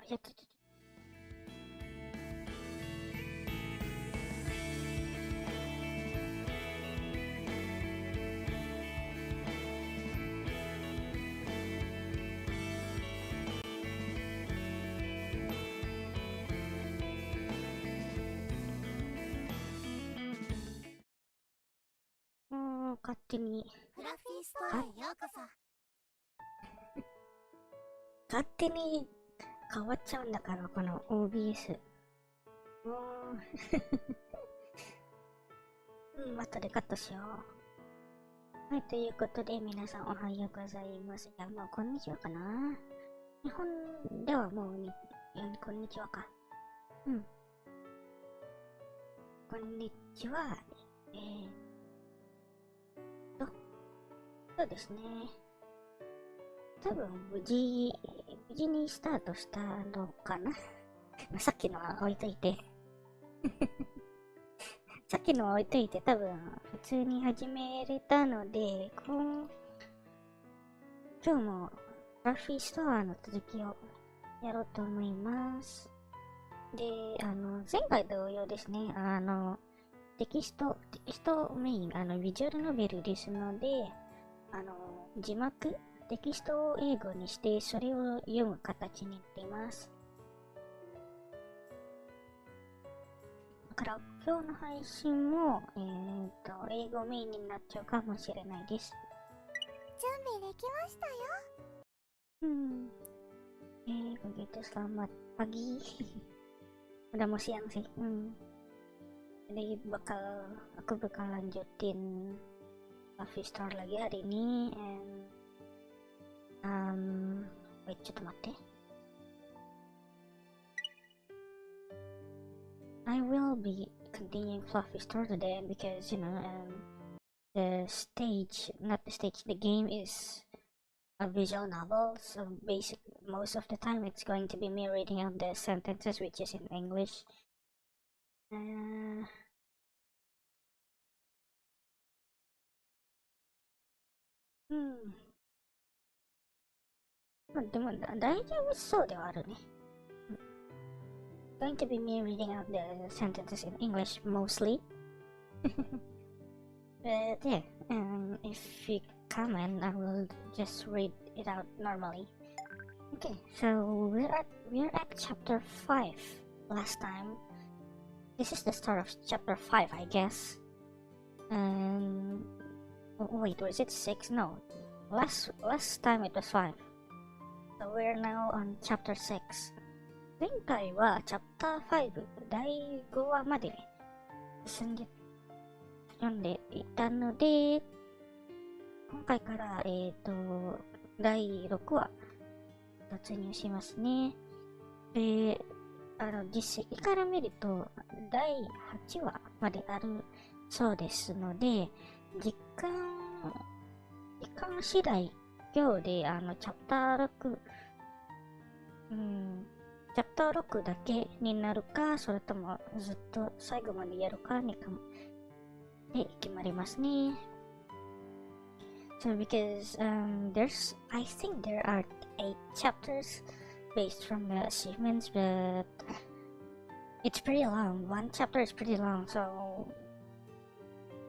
やった勝手にフラッフィーストアへようこそ。勝手に変わっちゃうんだから、この OBS。もう、後でカットしよう。はい、ということで、皆さんおはようございます。いや、もうこんにちはかな。日本ではもうこんにちはか。こんにちは。そうですね。多分無事にスタートしたのかな。さっきのは置いといて。さっきのは置いといて、多分普通に始めれたので、今日もラッフィーストアの続きをやろうと思います。で、前回同様ですね、テキストメイン、ビジュアルノベルですので、字幕、テキストを英語にして、それを読む形になっています。だから、今日の配信も、英語メインになっちゃうかもしれないです。準備できましたよ。begitu selamat pagi. Udah mau siang sih. Jadi aku bakal lanjutin Coffee Store lagi hari ini and wait, ちょっと待って。I will be continuing Fluffy Store today because the game is a visual novel, so basically most of the time it's going to be me reading out the sentences which is in English.でも大丈夫そうではあるね。Going to be me reading out the sentences in English mostly. But yeah, if you comment, I will just read it out normally. Okay, so we're at chapter 5 last time. This is the start of chapter 5, I guess. Wait, was it 6? No, last time it was 5. So we're now on chapter 6. 前回はチャプター5、第5話まで読んでいたので、今回から第6話突入しますね。で、実績から見ると第8話まであるそうですので、時間次第今日でチャプター6、チャプター6だけになるか、それともずっと最後までやるかにで、決まりますね。So because I think there are 8 chapters based from the achievements, but it's pretty long. One chapter is pretty long, so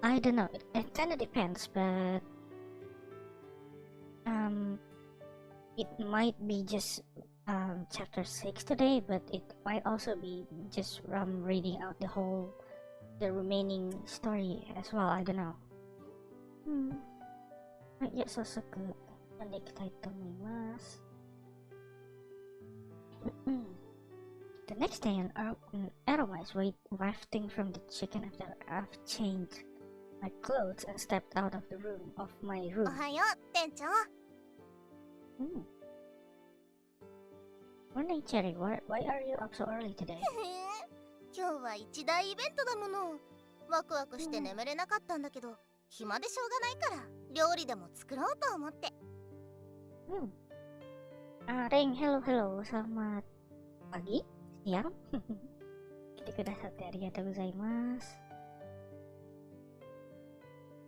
I don't know. It kind of depends, but it might be just chapter 6 today, but it might also be just reading out the remaining story as well. I don't know. はい、じゃあ早速読んでいきたいと思います。The next day, an aroma is wafting from the chicken after I've changed my clothes and stepped out of the room of my お room. はよう、店長。Morning, Cherry. Why are you up so early today? 今日は一大イベントだもの。ワクワクして眠れなかったんだけど、暇でしょうがないから料理でも作ろうと思って。Ring, hello. Selamat pagi, siang. 来てくださってありがとうございます。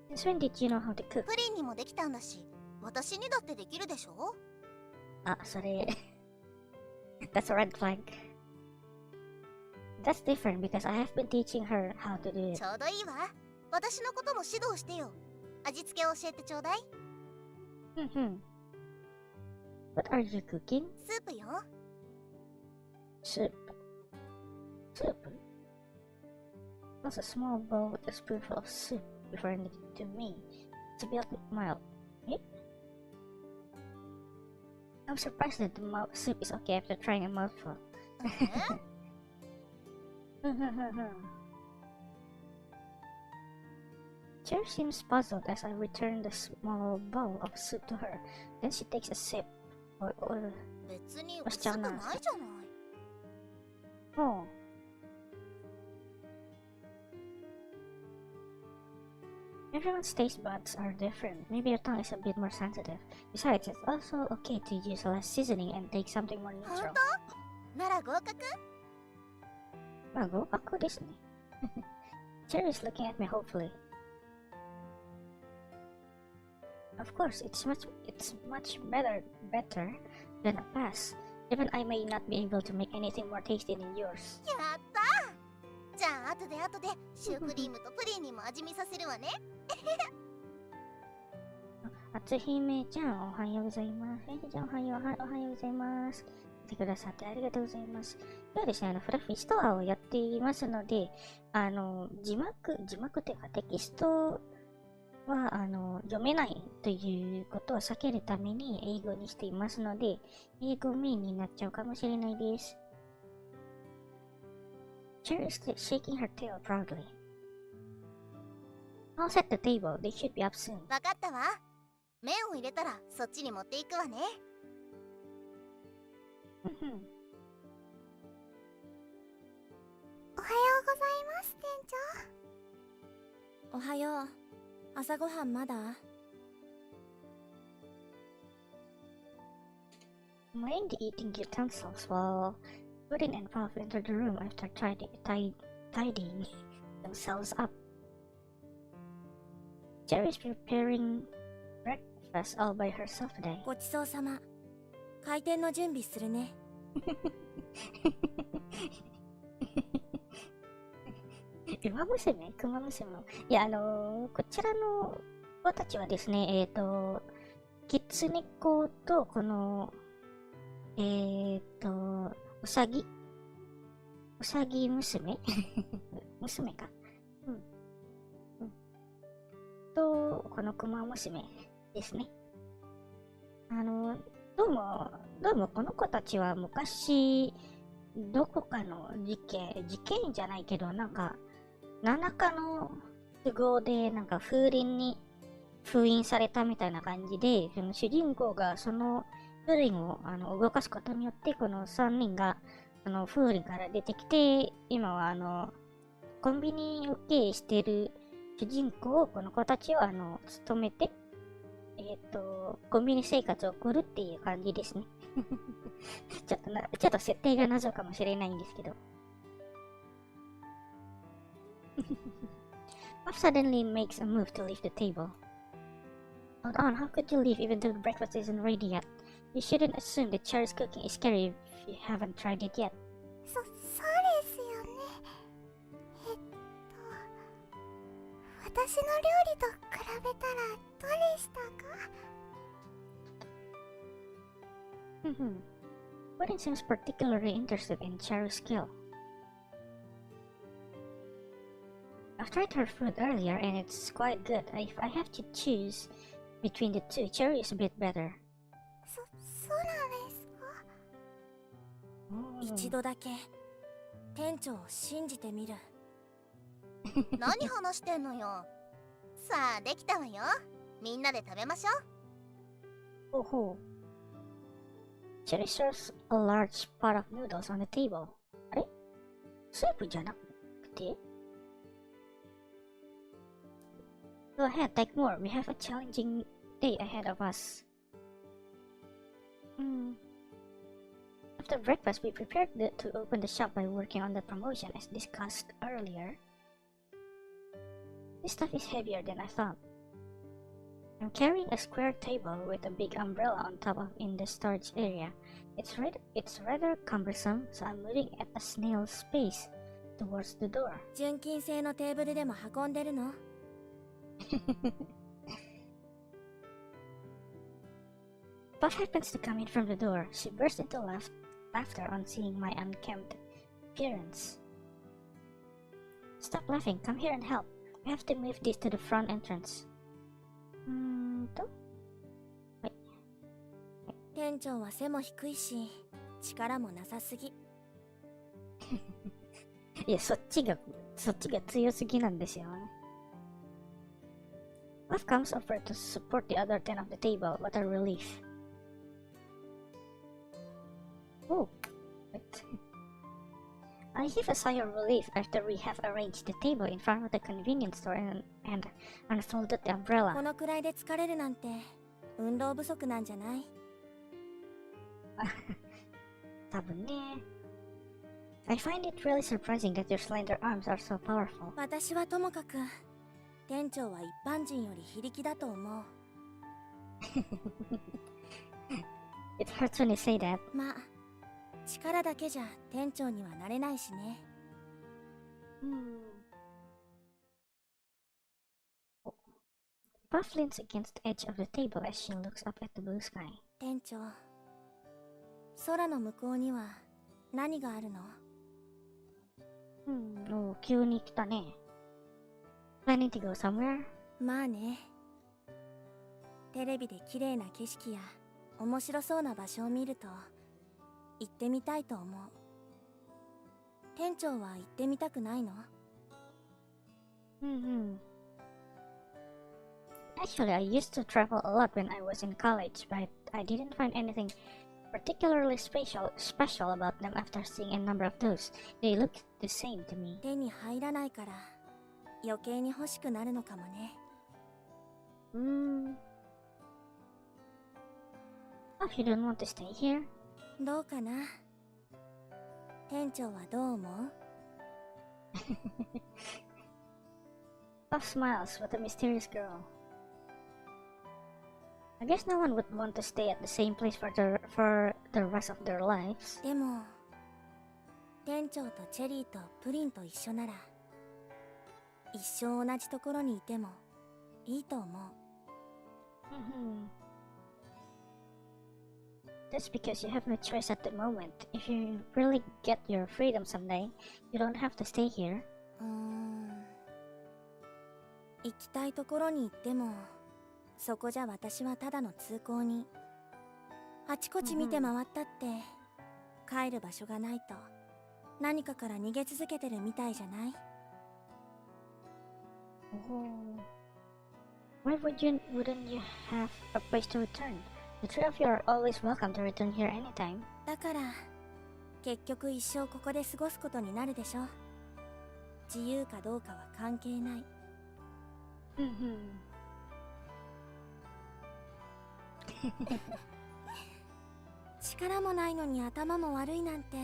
Since when did you know how to cook? プリンにもできたんだし、私にだってできるでしょ？あ、それThat's a red flag. That's different because I have been teaching her how to do it. ちょうどいいわ。私のことも指導してよ。味付けを教えてちょうだい。What are you cooking? スープよ。Soup. Plus a small bowl with a spoonful of soup before handing it to me. It's a bit mild. Eh? I'm surprised that the soup is okay after trying a mouthful. Cherry seems puzzled as I return the small bowl of soup to her. Then she takes a sip. 別に薄くないじゃない。Everyone's taste buds are different. Maybe your tongue is a bit more sensitive. Besides, it's also okay to use less seasoning and take something more 本 neutral. 当？なら合格？まあ、合格ですね。Cherry is looking at me hopefully. Of course, it's much better than a pass. Even I may not be able to make anything more tasty than yours. やったー。じゃあ後でシュークリームとプリンにも味見させるわね。初姫ちゃん、おはようございます。ちゃん、おはようございます。来てくださってありがとうございます。ではですね、フラッフィーストアをやっていますので、字幕というかテキストは読めないということを避けるために英語にしていますので、英語メインになっちゃうかもしれないです。Cherry is shaking her tail proudly. I'll set the table. They should be up soon. わかったわ。麺を入れたらそっちに持っていくわね。おはようございます、店長。おはよう。朝ごはんまだ？Mind eating utensils while Pudding and Puff enter the room after tidying themselves up. Cherry's preparing breakfast all by herself today. ごちそうさま。開店の準備するね。馬娘熊娘も。いや、こちらの子たちはですね、キツネ子と、この、うさぎ娘娘か。と、この熊娘ですね。どうもこの子たちは昔、どこかの事件じゃないけど、なんか、何らかの都合で、なんか風鈴に封印されたみたいな感じで、その主人公がその風鈴を動かすことによって、この3人がその風鈴から出てきて、今はコンビニを経営している主人公をこの子たちは務めて、コンビニ生活を送るっていう感じですね。ちょっと設定が謎かもしれないんですけど。Puff suddenly makes a move to leave the table. Hold on, how could you leave even though the breakfast isn't ready yet? You shouldn't assume that Cherry's cooking is scary if you haven't tried it yet. そうですよね。私の料理と比べたらどうでしたか？Pudding seems particularly interested in Cherry's skill. I've tried her food earlier and it's quite good. If I have to choose between the two, Cherry is a bit better. そうなんですか？一度だけ店長を信じてみる。何話してんのよ。さあできたわよ。みんなで食べましょう。Oh, Cherry serves a large pot of noodles on the table. あれ？スープじゃなくて？ Go ahead, take more. We have a challenging day ahead of us. After breakfast, we prepared to open the shop by working on the promotion as discussed earlier. This stuff is heavier than I thought. I'm carrying a square table with a big umbrella on top of in the storage area. It's rather cumbersome, so I'm moving at a snail's pace towards the door. 純金製のテーブルでも運んでるのPuff happens to come in from the door. She burst into laughter on seeing my unkempt appearance. Stop laughing. Come here and help. We have to move this to the front entrance. 店長は背も低いし力もなさすぎ。いや、そっちが強すぎなんですよね。Puff comes over to support the other 10 of the table. What a relief. Oh, wait. I heave a sigh of relief after we have arranged the table in front of the convenience store and unfolded the こ umbrella. のくらいで疲れるなんて運動不足なんじゃない？多分ね。I find it really surprising that your slender arms are so powerful. 私はともかく店長は一般人より非力だと思う。It hurts when you say that. まあ力だけじゃ店長にはなれないしね。Puff leans against the edge of the table as she looks up at the blue sky. 店長、空の向こうには何があるの？お、急に来たね。Planning to go somewhere? まあね。テレビで綺麗な景色や面白そうな場所を見ると行ってみたいと思う。店長は行ってみたくないの？Actually, I used to travel a lot when I was in college, but I didn't find anything particularly special about them after seeing a number of those. They look the same to me. 手に入らないから余計に欲しくなるのかもね。Oh, you don't want to stay here? どうかな？店長はどう思う？ Puff smiles. What a mysterious girl. I guess no one would want to stay at the same place for the rest of their lives. でも店長とチェリーとプリンと一緒なら一生同じところにいてもいいと思う。That's because you have no choice at the moment. If you really get your freedom someday, you don't have to stay here. 行きたいところに行ってもそこじゃ私はただの通行に。あちこち見て回ったって帰る場所がないと何かから逃げ続けてるみたいじゃない？ Why wouldn't you have a place to return? The three of you are always welcome to return here anytime. だから結局一生ここで過ごすことになるでしょ。自由かどうかは関係ない。力もないのに頭も悪いなんて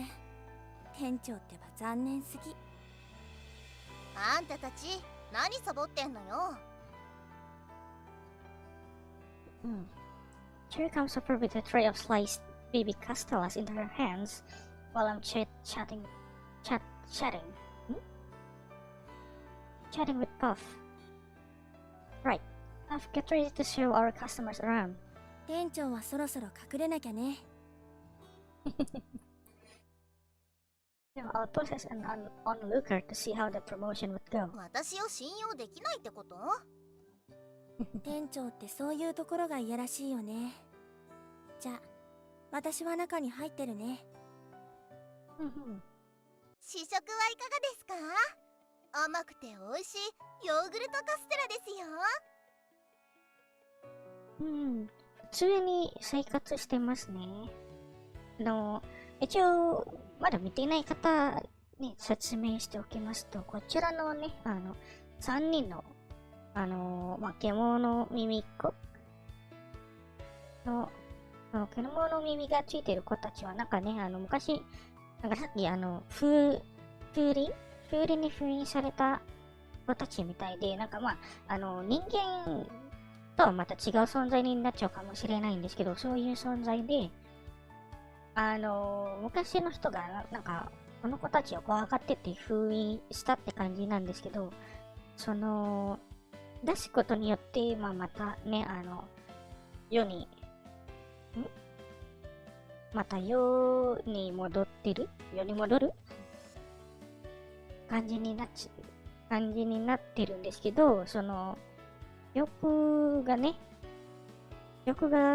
店長ってば残念すぎ。あんたたち何サボってんのよ。Cherry comes over with a tray of sliced baby castellas in her hands while I'm chatting. Chatting with Puff. Right. Puff, get ready to show our customers around. 店長はそろそろ隠れなきゃね。I'll post as an onlooker to see how the promotion would go. 私を信用できないってこと？店長ってそういうところがいやらしいよね。じゃあ、私は中に入ってるね。試食はいかがですか？甘くて美味しいヨーグルトカステラですよ。普通に生活してますね。一応、まだ見ていない方に説明しておきますと、こちらのね、3人の、獣耳っ子の、獣耳がついてる子たちは、なんかね、昔、なんかさっき、風鈴に封印された子たちみたいで、なんか人間とはまた違う存在になっちゃうかもしれないんですけど、そういう存在で、昔の人が、なんか、この子たちを怖がってて封印したって感じなんですけど、出すことによって、またね、世に、また世に戻る感じになってるんですけど、欲が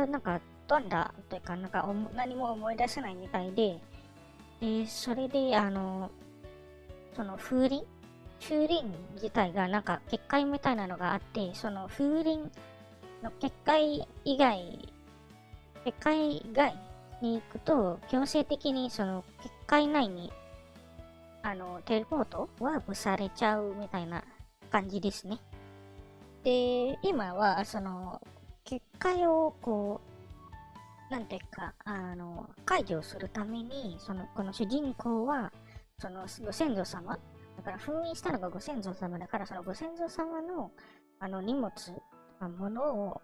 なんか飛んだというか、なんか何も思い出せないみたいで、それで、風鈴自体がなんか結界みたいなのがあって、その風鈴の結界外に行くと、強制的にその結界内にテレポートワープされちゃうみたいな感じですね。で、今は結界をなんていうか、解除するために、この主人公は、ご先祖様、だから封印したのがご先祖様だから、そのご先祖様の、荷物、物を、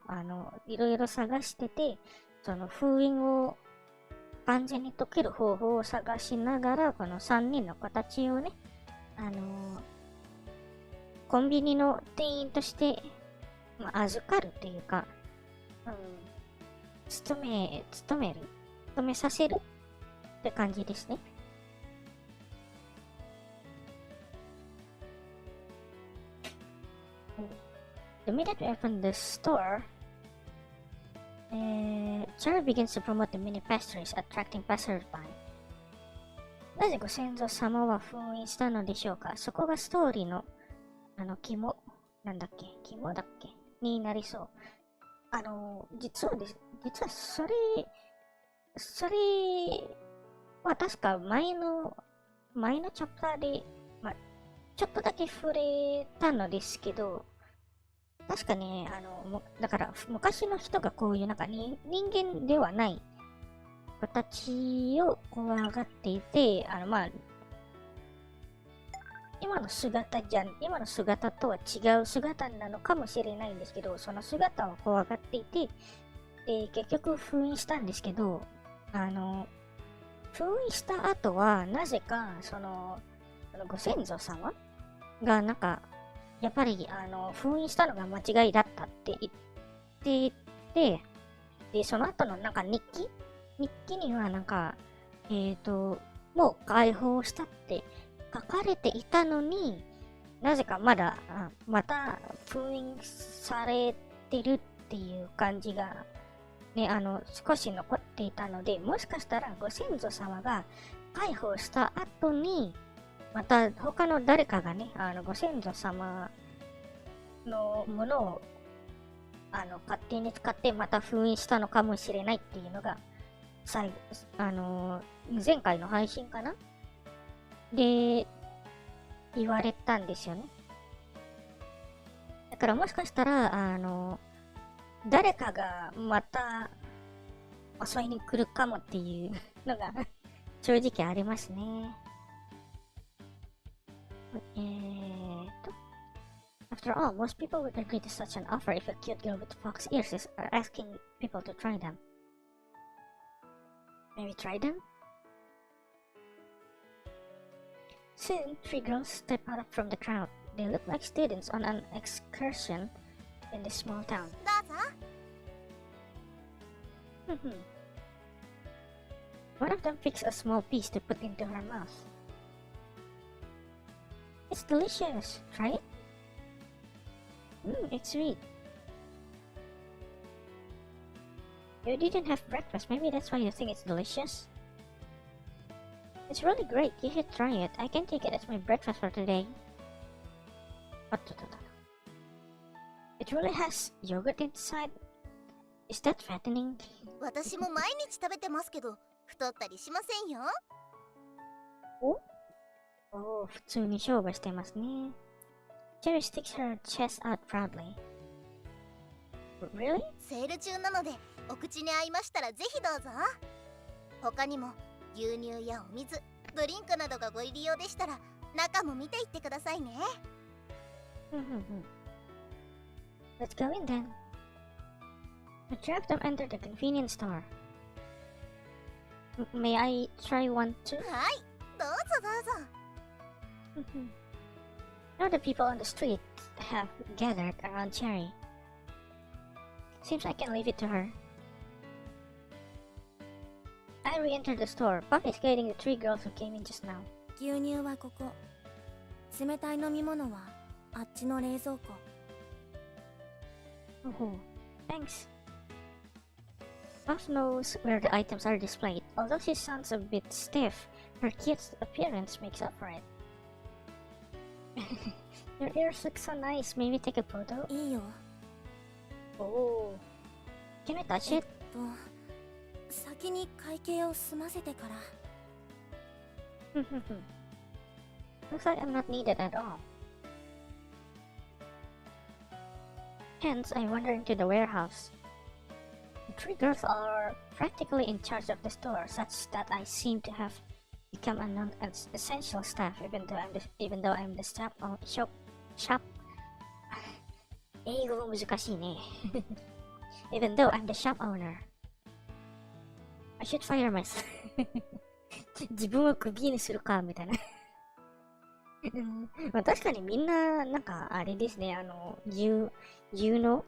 いろいろ探してて、その封印を完全に解ける方法を探しながら、この3人の子たちをね、コンビニの店員として、預かるっていうか、勤めさせるって感じですね。The minute we open the store, Charlie begins to promote the mini pastries, attracting passersby. なぜご先祖様は封印したのでしょうか？そこがストーリーの、肝になりそう。実はそれは確か前のチャプターで、ちょっとだけ触れたのですけど、確かね、だから昔の人がこういうなんか人間ではない子たちを怖がっていて、今の姿とは違う姿なのかもしれないんですけど、その姿を怖がっていて、で、結局封印したんですけど、封印した後は、なぜか、ご先祖様が、なんか、やっぱり、封印したのが間違いだったって言っていて、で、その後のなんか日記にはなんか、もう解放したって書かれていたのに、なぜかまた封印されてるっていう感じが、ね、少し残っていたので、もしかしたらご先祖様が解放した後に、また他の誰かがね、ご先祖様のものを、勝手に使ってまた封印したのかもしれないっていうのが、前回の配信かなで、言われたんですよね。だからもしかしたら、誰かがまた襲いに来るかもっていうのが正直ありますね。After all, most people would agree to such an offer if a cute girl with fox ears is asking people to try them. Maybe try them? Soon, 3 girls step out from the crowd. They look like students on an excursion in this small town. どうぞ。 One of them picks a small piece to put into her mouth. It's delicious. Try it. It's sweet. You didn't have breakfast. Maybe that's why you think it's delicious. It's really great. You should try it. I can take it as my breakfast for today. It really has yogurt inside. Is that fattening? 私も毎日食べてますけど、太ったりしませんよ。お、普通に商売してますね。Cherry sticks her chest out proudly. Really? セール中なので、お口に合いましたらぜひどうぞ。他にも牛乳やお水、ドリンクなどがご入り用でしたら、中も見ていってくださいね。Let's go in then. The three of them enter the convenience store. May I try one too? はい、どうぞどうぞ。Now the people on the street have gathered around Cherry. Seems I can leave it to her. I re-enter the store, Puff is guiding the 3 girls who came in just now. 牛乳はここ。冷たい飲み物はあっちの冷蔵庫。Oh, thanks. Puff knows where the items are displayed. Although she sounds a bit stiff, her cute appearance makes up for it. Your ears look so nice. Maybe take a photo? いいよ。Oh. Can I touch it? 先に会計を済ませてから。Looks like I'm not needed at all. Hence, I wander into the warehouse. The 3 girls are practically in charge of the store, such that I seem to have become an essential staff, even though I'm the shop. 英語難しいね。Even though I'm the shop owner. I should fire myself. 自分をクビにするかみたいな。まあ確かにみんななんかあれですね、有能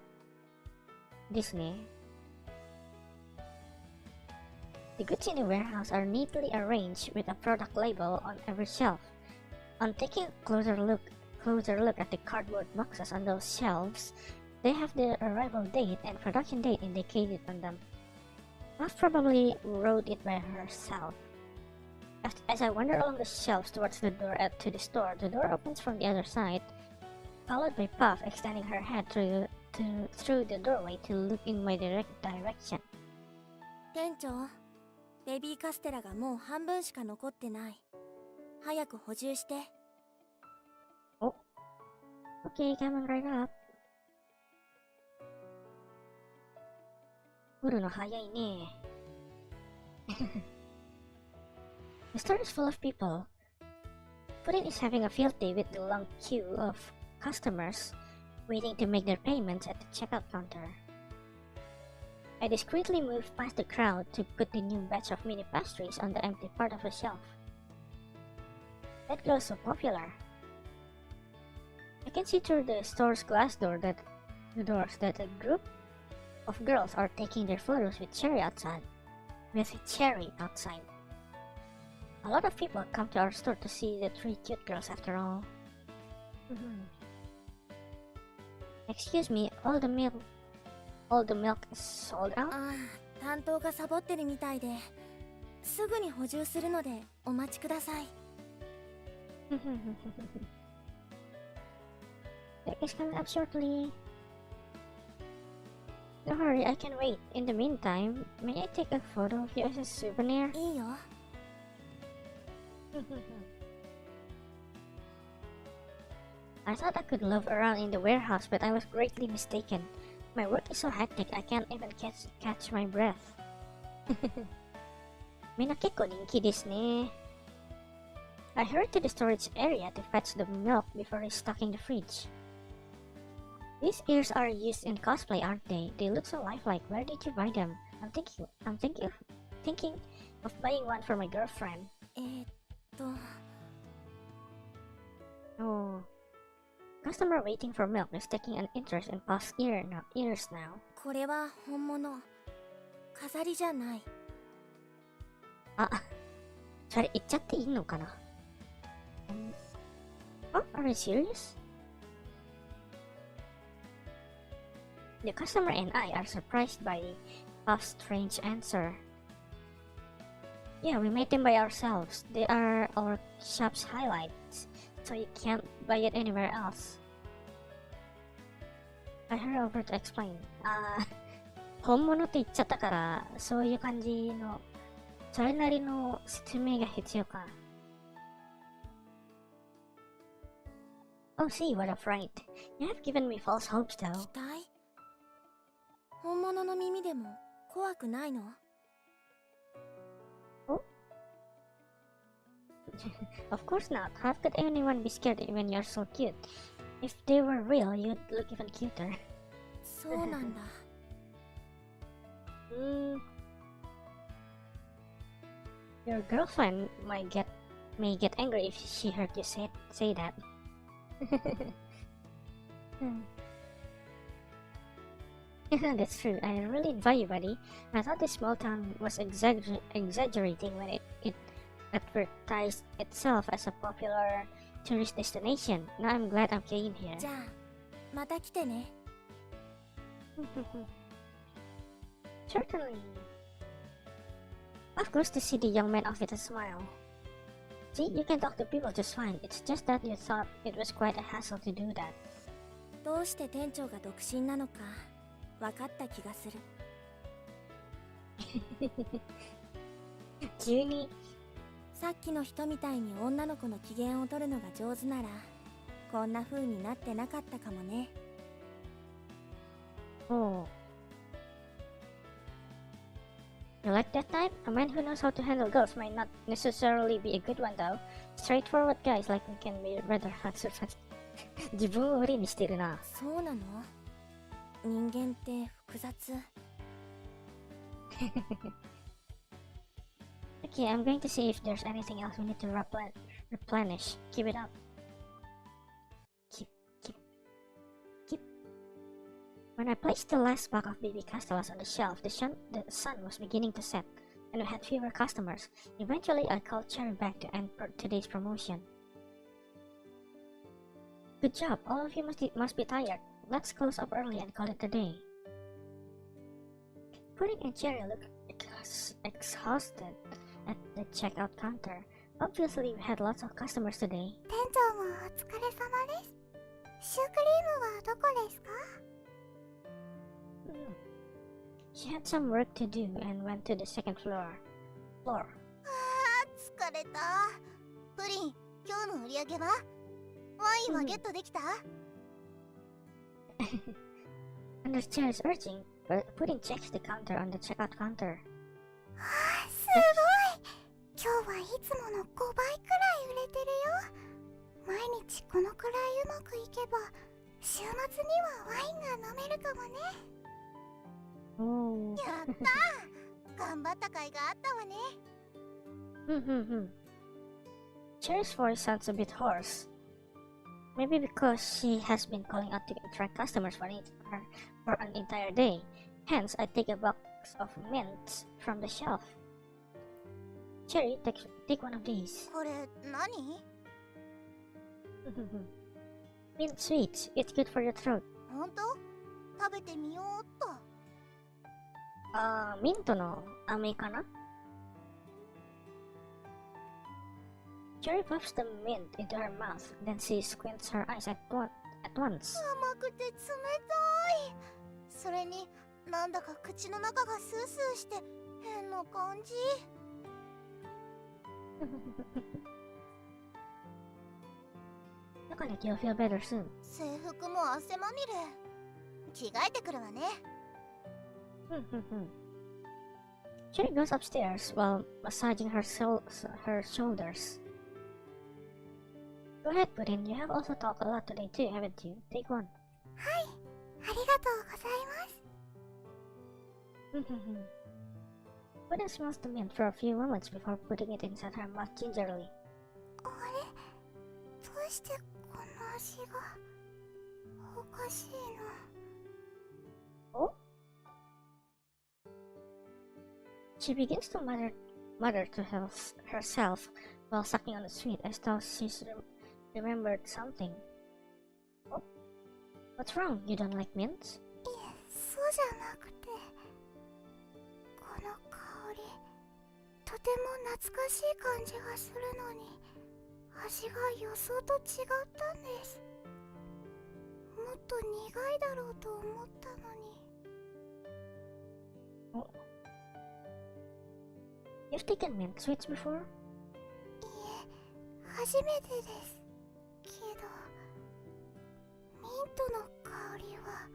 ですね。The goods in the warehouse are neatly arranged with a product label on every shelf. On taking a closer look at the cardboard boxes on those shelves, they have the arrival date and production date indicated on them. Puff probably wrote it by herself. As I wander along the shelves towards the door to the store, the door opens from the other side, followed by Puff extending her head through the doorway to look in my direction. 店長、ベビーカステラがもう半分しか残ってない。早く補充して。Okay, coming right up. 来るの早いね。The store is full of people. Puddin is having a field day with the long queue of customers waiting to make their payments at the checkout counter. I discreetly move past the crowd to put the new batch of mini pastries on the empty part of the shelf. That girl is so popular. I can see through the store's glass doors that a group of girls are taking their photos with Cherry outside. A lot of people come to our store to see the 3 cute girls after all. Excuse me, all the milk is sold out? ああ、担当がサボってるみたいで、すぐに補充するのでお待ちください。It is coming up shortly. Don't hurry, I can wait. In the meantime, may I take a photo of you as a souvenir? いいよ。I thought I could loaf around in the warehouse, but I was greatly mistaken. My work is so hectic, I can't even catch my breath. みんな結構人気ですね。I hurried to the storage area to fetch the milk before restocking the fridge. These ears are used in cosplay, aren't they? They look so lifelike. Where did you buy them? I'm thinking of buying one for my girlfriend. と Oh. Customer waiting for milk is taking an interest in Puff's ears now. これは本物。飾りじゃない。あ、それ言っちゃっていいのかな？ Oh, are you serious? The customer and I are surprised by Puff's strange answer. Yeah, we made them by ourselves. They are our shop's highlights, so you can't buy it anywhere else. I hurried over to explain. 本物って言っちゃったから、そういう感じの、それなりの説明が必要か。Oh, see, what a fright. You have given me false hopes, though. 期待？本物の耳でも怖くないの？ Of course not. How could anyone be scared when you're so cute? If they were real, you'd look even cuter. そうなんだ。Your girlfriend may get angry if she heard you say that. Yeah, that's true. I really envy you, buddy. I thought this small town was exaggerating when it advertised itself as a popular tourist destination. Now I'm glad I came here. じゃあ、また来てね。Certainly. Of course, to see the young man off with a smile. See, you can talk to people just fine. It's just that you thought it was quite a hassle to do that. どうして店長が独身なのか分かった気がする。急に。さっきの人みたいに女の子の機嫌を取るのが上手なら、こんな風になってなかったかもね。Oh. You like that type? A man who knows how to handle girls might not necessarily be a good one, though. Straightforward guys like me can be rather unsurprising. 自分を売りにしてるな。そうなの？人間って複雑。Okay, I'm going to see if there's anything else we need to replenish. Keep it up. Keep. When I placed the last box of baby castellas on the shelf, the sun was beginning to set, and we had fewer customers. Eventually, I called Cherry back to end today's promotion. Good job. All of you must be tired. Let's close up early and call it a day. Pudding and Cherry looked exhausted at the checkout counter. Obviously, we had lots of customers today. 店長もお疲れ様です。シュークリームはどこですか？ She had some work to do and went to the second floor. 疲れた。プリン、今日の売り上げは？ワインはゲットできた？ Under Cherry's urging, Pudding checked the counter on the checkout counter. すごい。今日はいつもの5倍くらい売れてるよ。毎日このくらいうまくいけば、週末にはワインが飲めるかもね。Oh. やったー。頑張った甲斐があったわね。Cherry's voice sounds a bit hoarse. Maybe because she has been calling out to attract customers for an entire day. Hence, I take a box of mints from the shelf. Cherry, take one of these. これ何？ Mint sweets. It's good for your throat. 本当？食べてみようっと。ミントの飴かな? Cherry puffs the mint into her mouth, then she squints her eyes at once. 甘くて冷たい。それになんだか口の中がスースーして変な感じ。Look like you'll feel better soon. 制服も汗まみれ。着替えてくるわね。Cherry goes upstairs while massaging her shoulders. Go ahead, Puddin. You have also talked a lot today too, haven't you? Take one. ありがとうございます。Put and smells the mint for a few moments before putting it inside her mouth gingerly. あれ、どうしてこの味がおかしいの？ Oh? She begins to mutter to herself while sucking on the sweet as though she's remembered something. Oh? What's wrong? You don't like mints? いえ、そうじゃなくて、この香り、とても懐かしい感じがするのに、味が予想と違ったんです。もっと苦いだろうと思ったのに。Oh. You've taken mint sweets before? いえ、初めてです。けど、ミントの香りは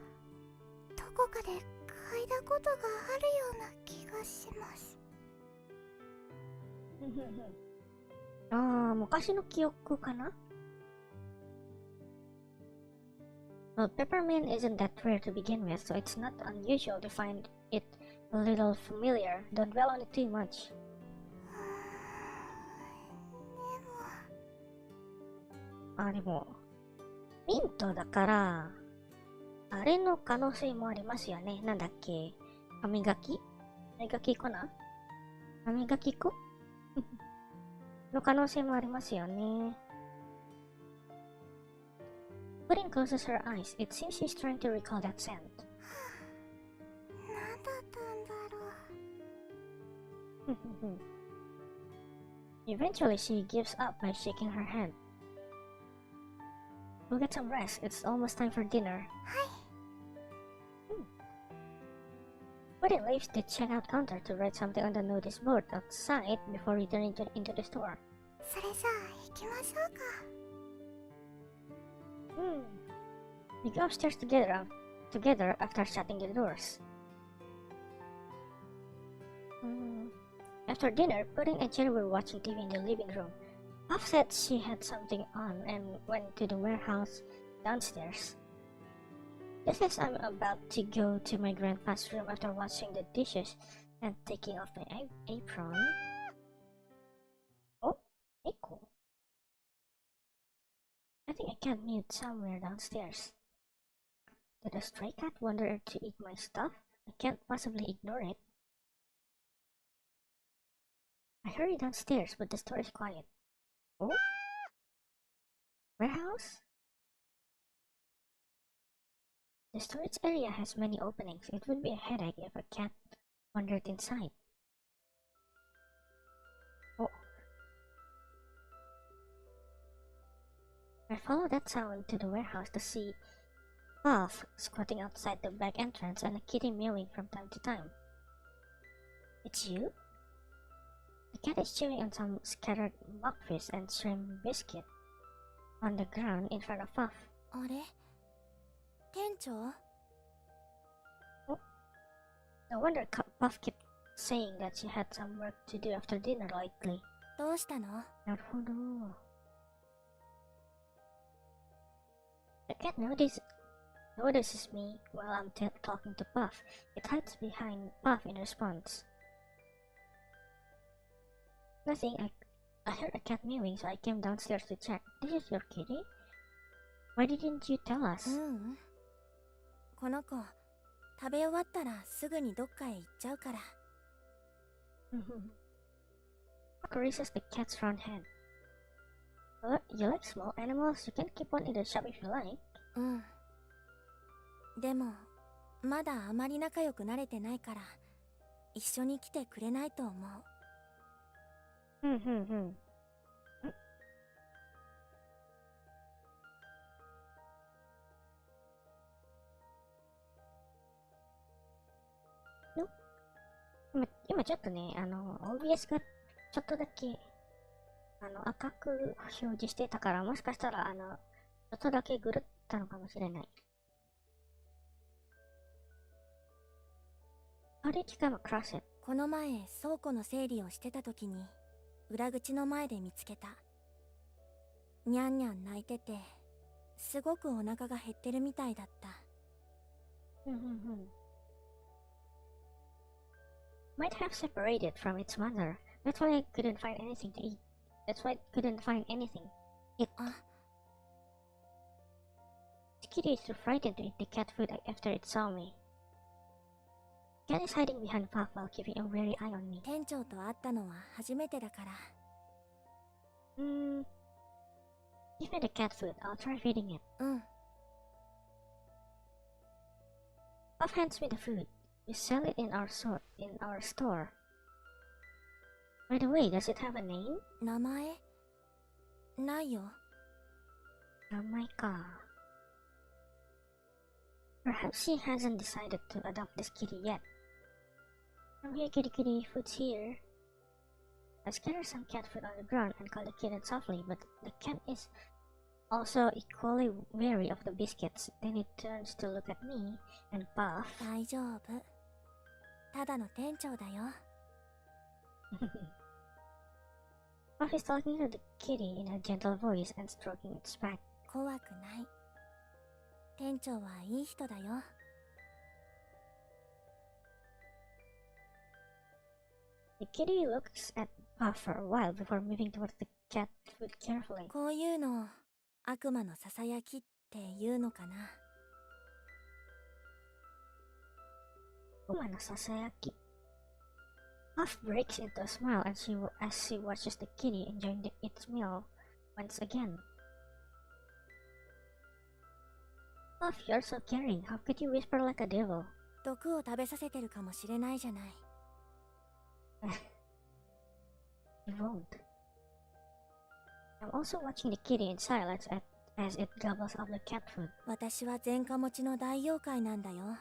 どこかで嗅いだことがあるような気がします。昔の記憶かな? Well, peppermint isn't that rare to begin with, so it's not unusual to find it a little familiar. Don't dwell on it too much. でも、ミントだから、あれの可能性もありますよね。なんだっけ、歯磨き粉歯磨き粉の可能性もありますよね。Pudding closes her eyes. It seems she's trying to recall that scent. 何だったんだろう。Eventually, she gives up by shaking her head. We'll get some rest. It's almost time for dinner. はい。Pudding leaves the checkout counter to write something on the notice board outside before returning into the store. それじゃあ行きましょうか。We go upstairs together after shutting the doors. After dinner, Pudding and Cherry were watching TV in the living room. Puff said she had something on and went to the warehouse downstairs. Just as I'm about to go to my grandpa's room after washing the dishes and taking off my apron... Oh, Echo. I think I cat mewed somewhere downstairs. Did a stray cat wander to eat my stuff? I can't possibly ignore it. I hurry downstairs, but the store is quiet. Oh? Warehouse? The storage area has many openings. It would be a headache if a cat wandered inside. Oh. I follow that sound to the warehouse to see Puff squatting outside the back entrance and a kitty mewing from time to time. It's you? The cat is chewing on some scattered mockfish and shrimp biscuit on the ground in front of Puff. あれ、店長？ Oh. No wonder Puff kept saying that she had some work to do after dinner lately. どうしたの？なるほど。The cat notices me while I'm talking to Puff. It hides behind Puff in response. Nothing. I heard a cat mewing, so I came downstairs to check. This is your kitty? Why didn't you tell us? この子、食べ終わったらすぐにどっかへ行っちゃうから。Puck raises the cat's round head. You like small animals? You can keep one in the shop if you like. でも、まだあまり仲良くなれてないから、一緒に来てくれないと思う。今ちょっとね、OBS がちょっとだけ、赤く表示してたから、もしかしたら、ちょっとだけぐるったのかもしれない。How did you come across it? この前、倉庫の整理をしてた時に、裏口の前で見つけた。にゃんにゃん泣いてて、すごくお腹が減ってるみたいだった。Might have separated from its mother. That's why I couldn't find anything to eat. That's why I couldn't find anything. The kitty is too frightened to eat the cat food after it saw me. Cat is hiding behind Puff while keeping a wary eye on me. 店長と会ったのは初めてだから。Give me the cat food. I'll try feeding it. うん。Puff hands me the food. We sell it in our store. By the way, does it have a name? 名前ないよ。名前か。Perhaps she hasn't decided to adopt this kitty yet. Come here, kitty kitty, food's here. I scatter some cat food on the ground and call the kitten softly, but the cat is also equally wary of the biscuits. Then it turns to look at me and Puff. 大丈夫。ただの店長だよ。Puff is talking to the kitty in a gentle voice and stroking its back. 怖くない。店長はいい人だよ。The kitty looks at Puff for a while before moving towards the cat food carefully. こういうの悪魔のささやきって言うのかな。悪魔のささやき。Puff breaks into a smile as she watches the kitty enjoying its meal once again. Puff, you're so caring. How could you whisper like a devil? 毒を食べさせてるかもしれないじゃない。You won't. I'm also watching the kitty in silence as it gobbles up the cat food. 私は前科持ちの大妖怪なんだよ。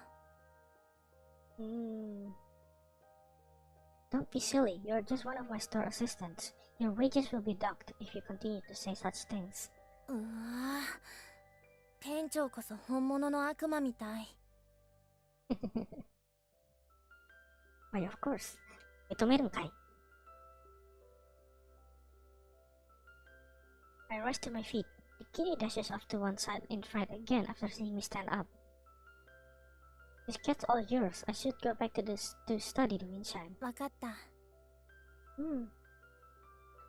Don't be silly. You're just one of my store assistants. Your wages will be docked if you continue to say such things. うわぁ。店長こそ本物の悪魔みたい。Why, of course. 認めるんかい。I rush to my feet. The kitty dashes off to one side in fright again after seeing me stand up. This cat's all yours. I should go back to study the wind chime. わかった。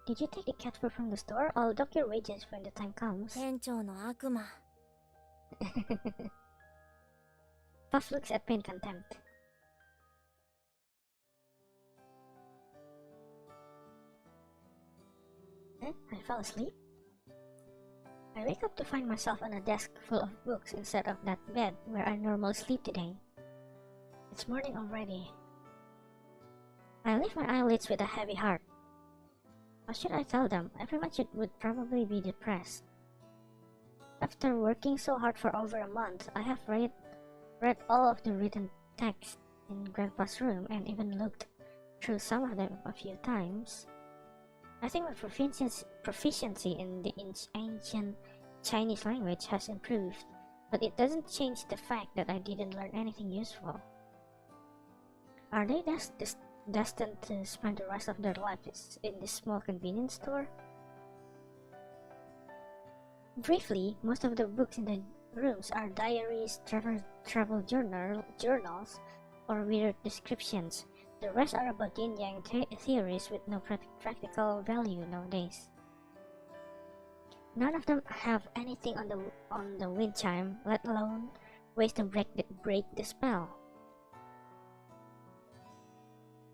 Did you take the cat food from the store? I'll dock your wages when the time comes. 店長の悪魔。Puff looks at me in contempt. I fell asleep. I wake up to find myself on a desk full of books instead of that bed where I normally sleep today. It's morning already. I lift my eyelids with a heavy heart. What should I tell them? Everyone would probably be depressed. After working so hard for over a month, I have read all of the written text in Grandpa's room and even looked through some of them a few times. I think my proficiency in the ancient Chinese language has improved, but it doesn't change the fact that I didn't learn anything useful. Are they destined to spend the rest of their lives in this small convenience store? Briefly, most of the books in the rooms are diaries, travel journals, or weird descriptions. The rest are about yin-yang theories with no practical value nowadays. None of them have anything on the wind chime, let alone ways to break the spell.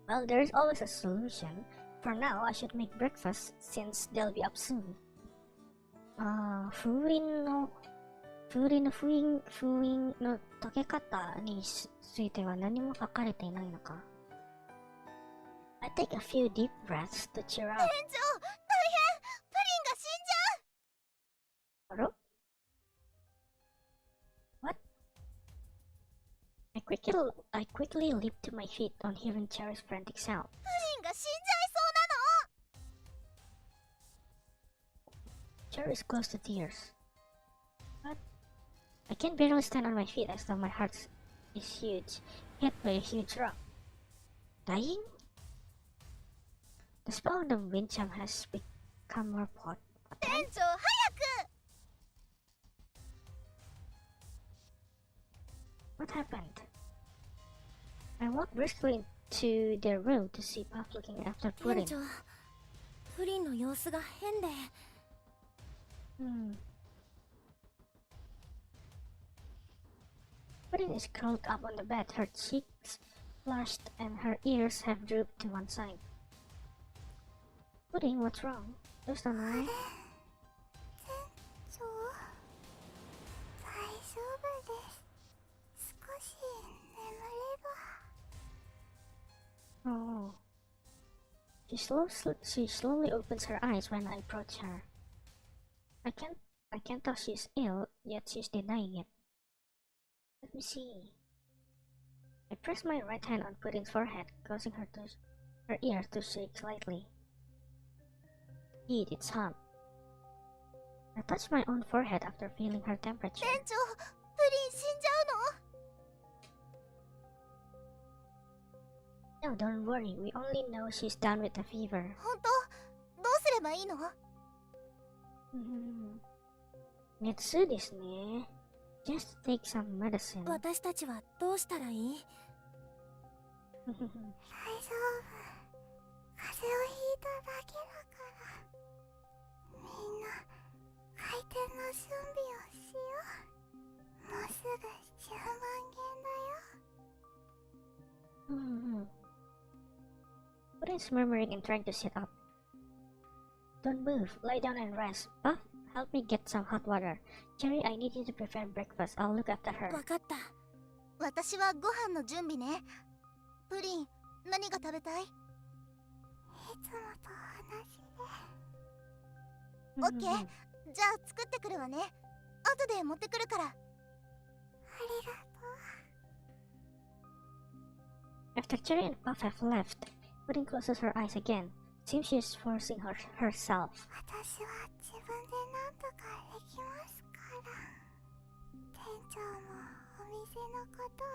Well, there is always a solution. For now, I should make breakfast since they'll be up soon. 封印の解け方については何も書かれていないのか。I take a few deep breaths to cheer up. 店長、大変！プリンが死んじゃう！あら？ What? I quickly leaped to my feet on hearing Cherry's frantic sound. プリンが死んじゃいそうなの！ Cherry is close to tears. What? I can barely stand on my feet as though my heart is huge, hit by a huge rock. Dying? The spell on the wind chime has become more potent. 店長、早く！ What happened? I walked briskly into their room to see Puff looking after 店 Pudding. 長、プリンの様子が変で。Pudding is curled up on the bed, her cheeks flushed and her ears have drooped to one side. Pudding, what's wrong? There's no lie. 店長、大丈夫です。少し眠れば。Oh. She slowly opens her eyes when I approach her. I can't tell she's ill, yet she's denying it. Let me see. I press my right hand on Pudding's forehead, causing her ear to shake slightly. Indeed, it's hot. I touch my own forehead after feeling her temperature. 店長、プリン死んじゃうの？ No, don't worry. We only know she's down with the fever. 本当？どうすればいいの？熱ですね。Just take some medicine. 私たちはどうしたらいい？大丈夫。風邪をひいただけだから。みんな、開店の準備をしよう。もうすぐ10万元だよ。Pudding's murmuring and trying to sit up. Don't move. Lie down and rest. Puff, help me get some hot water. Cherry, I need you to prepare breakfast. I'll look after her. わかった。私はご飯の準備ね。プリン、何が食べたい？いつもと同じで。オッケー。じゃあ作ってくるわね。後で持ってくるから。ありがとう。 After Cherry and Puff have left, Pudding closes her eyes again. Seems she's forcing herself. 私は自分でなんとかできますから。店長もお店のことを。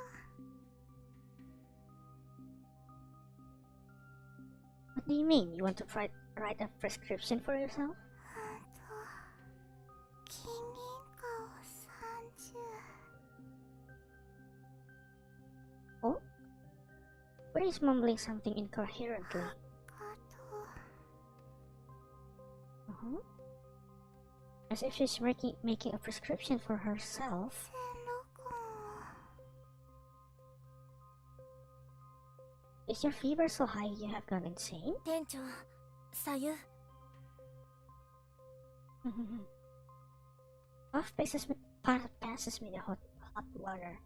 What do you mean? You want to write a prescription for yourself? 金銀貨を30。 Oh? Pudding's mumbling something incoherently. As if she's making a prescription for herself. Is your fever so high you have gone insane? 店長、左右。Puff passes me the hot water.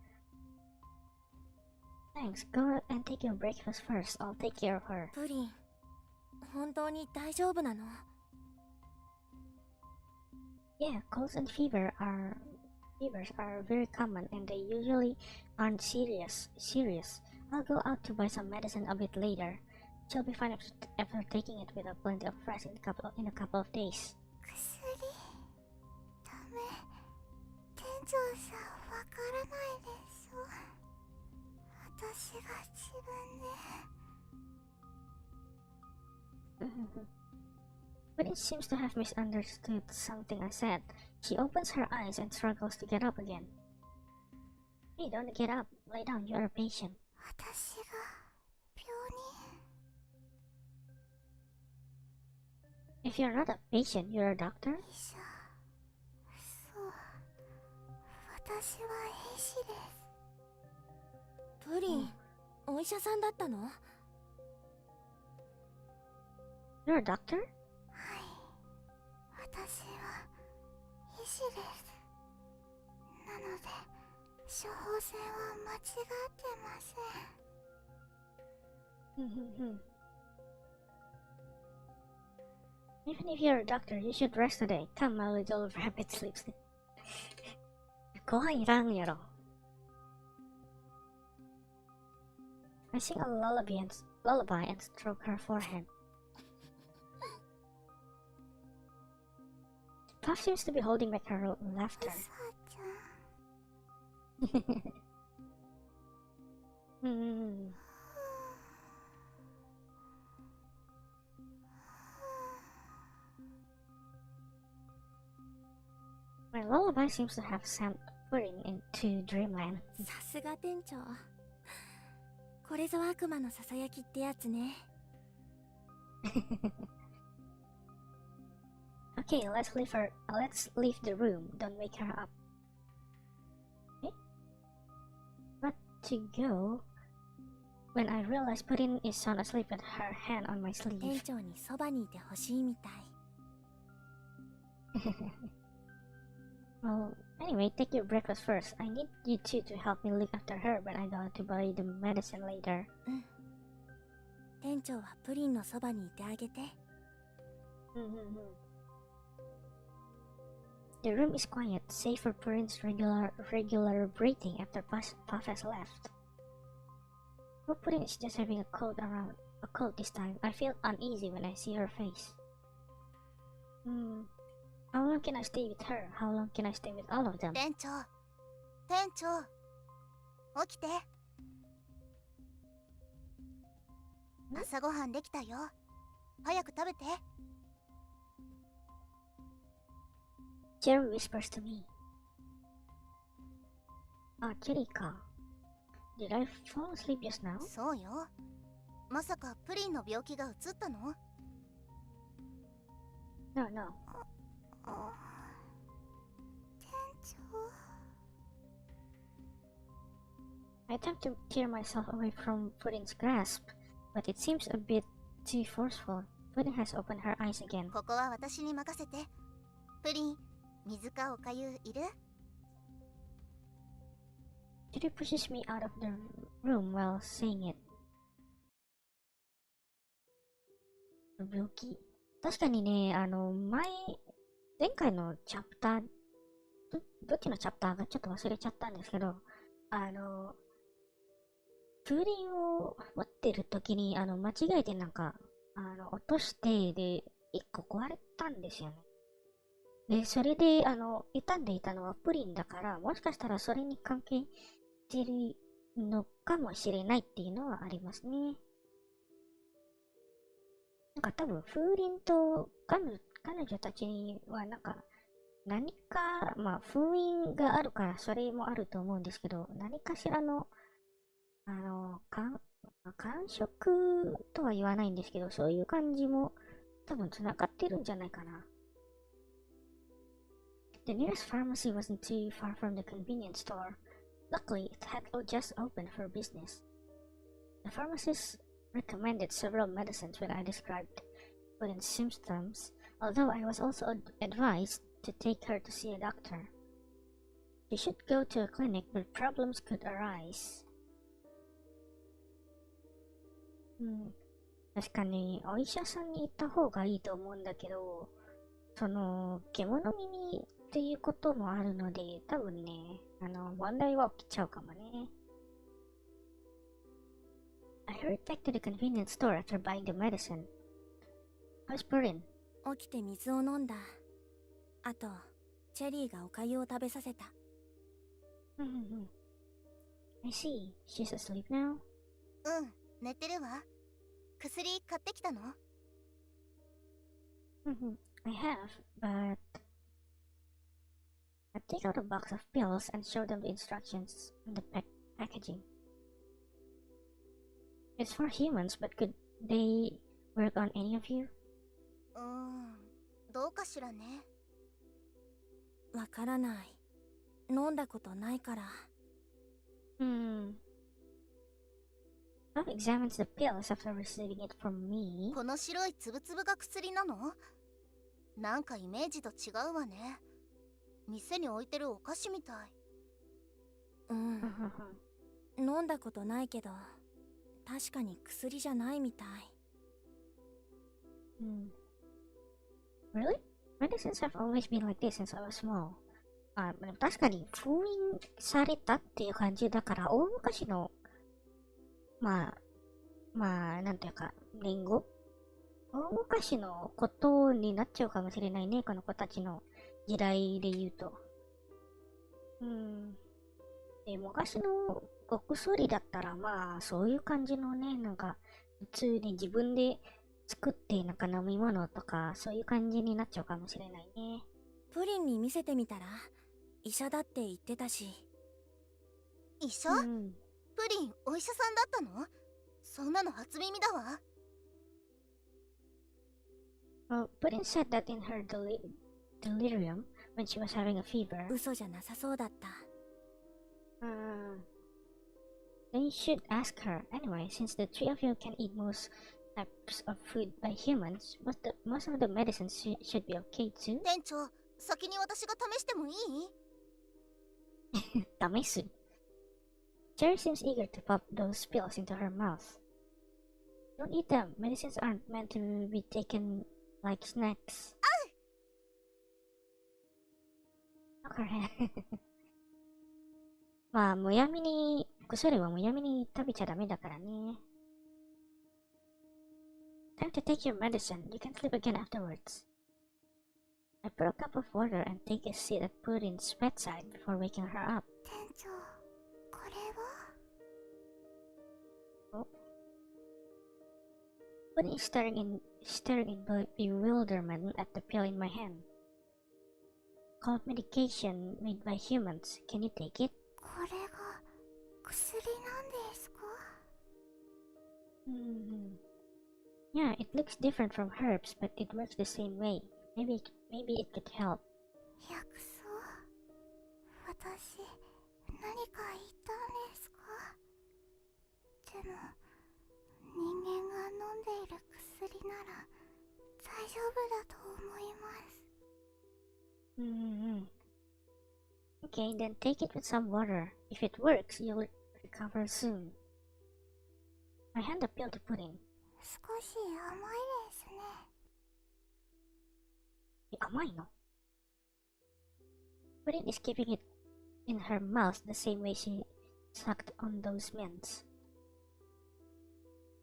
Thanks, go and take your breakfast first. I'll take care of her. プリン、本当に大丈夫なの？ Yeah, colds and fevers are very common and they usually aren't serious. I'll go out to buy some medicine a bit later. She'll be fine after taking it with a plenty of rest in a couple of days. 薬ダメ。店長さんわからないでしょ。私が自分で。But it seems to have misunderstood something I said. She opens her eyes and struggles to get up again. Hey, don't get up. Lie down, you're a patient. 私が病人。 If you're not a patient, you're a doctor? 医者。そう。私は医師です。プリン、お医者さんだったの？ You're a doctor? はい。私は医師です。なので、処方箋は間違ってません。Even if you're a doctor, you should rest today. Come, my little rabbit sleeps. 怖いらんやろ。I sing a lullaby and stroke her forehead. Puff seems to be holding back her laughter. さあちゃん。My lullaby seems to have pudding into dreamland. さすが店長。これぞ悪魔のささやきってやつね。Okay, let's leave the room. Don't wake her up. Eh? But to go? When I realized Pudding is sound asleep with her hand on my 店 sleeve. 長にそばにいてほしいみたい。Well, anyway, take your breakfast first. I need you two to help me look after her when I go to buy the medicine later. うん。店長はプリンのそばにいてあげて。The room is quiet, save for Pudding's regular breathing after Puff has left. But Pudding is just having a cold this time. I feel uneasy when I see her face. How long can I stay with her? How long can I stay with all of them? 店長、店長、起きて。朝ごはんできたよ。早く食べて。Jerry whispers to me. Ah, Rioka. Did I fall asleep just now? そうよ。まさかプリンの病気がうつったの？ No, no. 店長。I attempt to tear myself away from Pudding's grasp, but it seems a bit too forceful. Pudding has opened her eyes again. ここは私に任せて。プリン、水かおかゆいる？ Judy pushes me out of the room while saying it. 病気。確かにね、前回のチャプター、どっちのチャプターがちょっと忘れちゃったんですけど、プリンを持ってる時に、間違えて落として、で、一個壊れたんですよね。で、それで、傷んでいたのはプリンだから、もしかしたらそれに関係してるのかもしれないっていうのはありますね。多分、風鈴と彼女たちには何か、封印があるからそれもあると思うんですけど、何かしらの、感触とは言わないんですけど、そういう感じも多分繋がってるんじゃないかな。The nearest pharmacy wasn't too far from the convenience store. Luckily, it had just opened for business. The pharmacist recommended several medicines when I described Pudding's symptoms, although I was also advised to take her to see a doctor. She should go to a clinic where problems could arise. 確かにお医者さんに行った方がいいと思うんだけど、獣耳っていうこともあるので、多分ね、問題は起きちゃうかもね。I hurried back to the convenience store after buying the medicine. How's Pudding? 起きて水を飲んだ。あと、チェリーがおかゆを食べさせた。I see. She's asleep now? うん、寝てるわ。薬買ってきたの？ I have, but I take out a box of pills and show them the instructions on the packaging. It's for humans, but could they work on any of you? どうかしらね。わからない。飲んだことないから。Bob examines the pills after receiving it from me. この白いつぶつぶが薬なの？なんかイメージと違うわね。店に置いてるお菓子みたい。飲んだことないけど、確かに薬じゃないみたい。Really? Medicines have always been like this since I was small. 確かに封印されたっていう感じだから、大昔のなんていうか、年後大昔のことになっちゃうかもしれないね、この子たちの時代で言うと。で、昔のお薬だったら、そういう感じのね、普通に自分で作って飲み物とか、そういう感じになっちゃうかもしれないね。プリンに見せてみたら？医者だって言ってたし。医者？うん。プリン、お医者さんだったの？そんなの初耳だわ。Well, Puddin said that in her delirium when she was having a fever. 嘘じゃなさそうだった。Then you should ask her. Anyway, since the three of you can eat most types of food by humans, most of the medicines should be okay too. 店長、先に私が試してもいい？ Tamisu. Cherry seems eager to pop those pills into her mouth. Don't eat them. Medicines aren't meant to be taken like snacks. Okay. まあ、むやみに、薬はむやみに食べちゃダメだからね。Time to take your medicine. You can sleep again afterwards. I put a cup of water and take a seat at Puddin's bedside before waking her up. 店長、これは？ Oh. Puddin is staring in bewilderment at the pill in my hand. Called medication made by humans. Can you take it? これが薬なんですか？ Yeah, it looks different from herbs, but it works the same way. Maybe it could help. 薬草？私、何か言ったんですか？でも、人間が飲んでいる薬なら大丈夫だと思います。Okay, then take it with some water. If it works, you'll recover soon. I hand the pill to Puddin. 少し甘いですね。甘いの? Puddin is keeping it in her mouth the same way she sucked on those mints.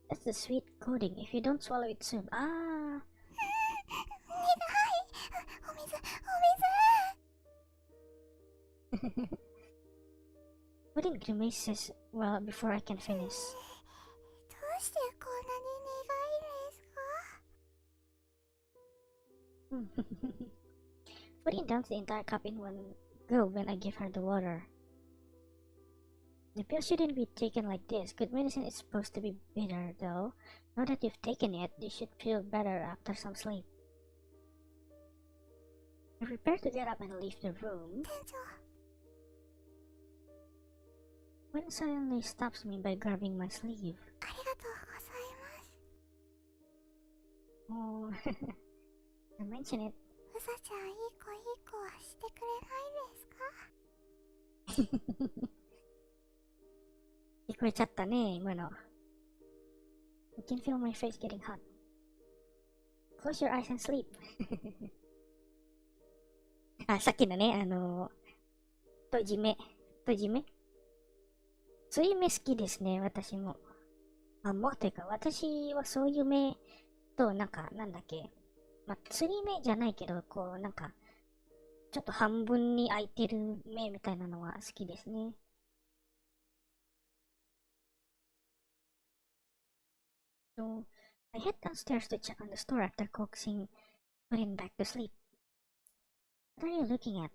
That's the sweet coating. If you don't swallow it soon, 苦い。お水、お水。Puddin grimaces well before I can finish. どうしてこんなに苦いんですか？ Puddin dumps the entire cup in one go when I give her the water. The pill shouldn't be taken like this. Good medicine is supposed to be bitter, though. Now that you've taken it, you should feel better after some sleep. I prepare to get up and leave the room. 店長。Puddin suddenly stops me by grabbing my sleeve. ありがとうございます。 Oh, I mention it. うさちゃん、いい子はしてくれないですか？聞こえちゃったね、今の。You can feel my face getting hot. Close your eyes and sleep. あ、さっきのね、閉じ目。そういう目好きですね、私も。もうというか、私はそういう目と、なんだっけ。まあ、釣り目じゃないけど、こう、ちょっと半分に開いてる目みたいなのは好きですね。So, I head downstairs to check on the store after coaxing Puddin back to sleep. What are you looking at?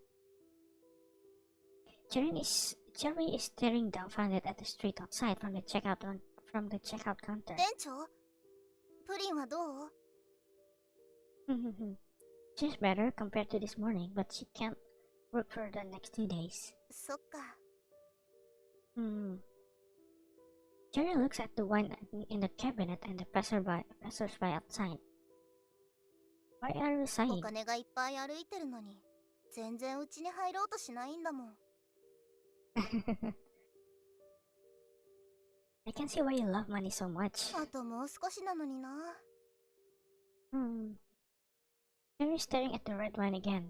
Cherry is staring dumbfounded at the street outside from the checkout counter. 店長、プリンはどう？ She's better compared to this morning, but she can't work for the next 2 days. そっか。Cherry looks at the wine in the cabinet and the passersby outside. Why are you お sighing? 金がいっぱい歩いてるのに、全然うちに入ろうとしないんだもん。I can see why you love money so much. あともう少しなのにな。Cherry's staring at the red wine again.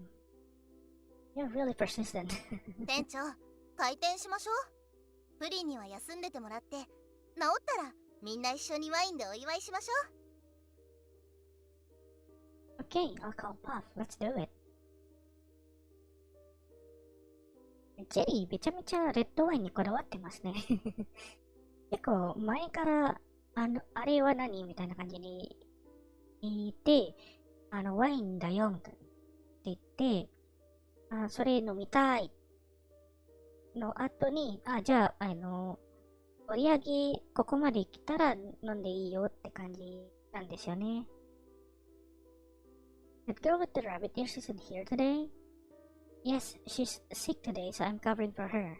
You're really persistent. 店長、開店しましょう。プリンには休んでてもらって、治ったらみんな一緒にワインでお祝いしましょう。Okay, I'll call Puff. Let's do it. ジェリーめちゃめちゃレッドワインにこだわってますね。結構前からあれは何みたいな感じに言って、ワインだよみたいなって言って、それ飲みたいっの後に、じゃあ、売り上げここまで来たら飲んでいいよって感じなんですよね。That girl with the rabbit ears isn't here today? Yes, she's sick today, so I'm covering for her.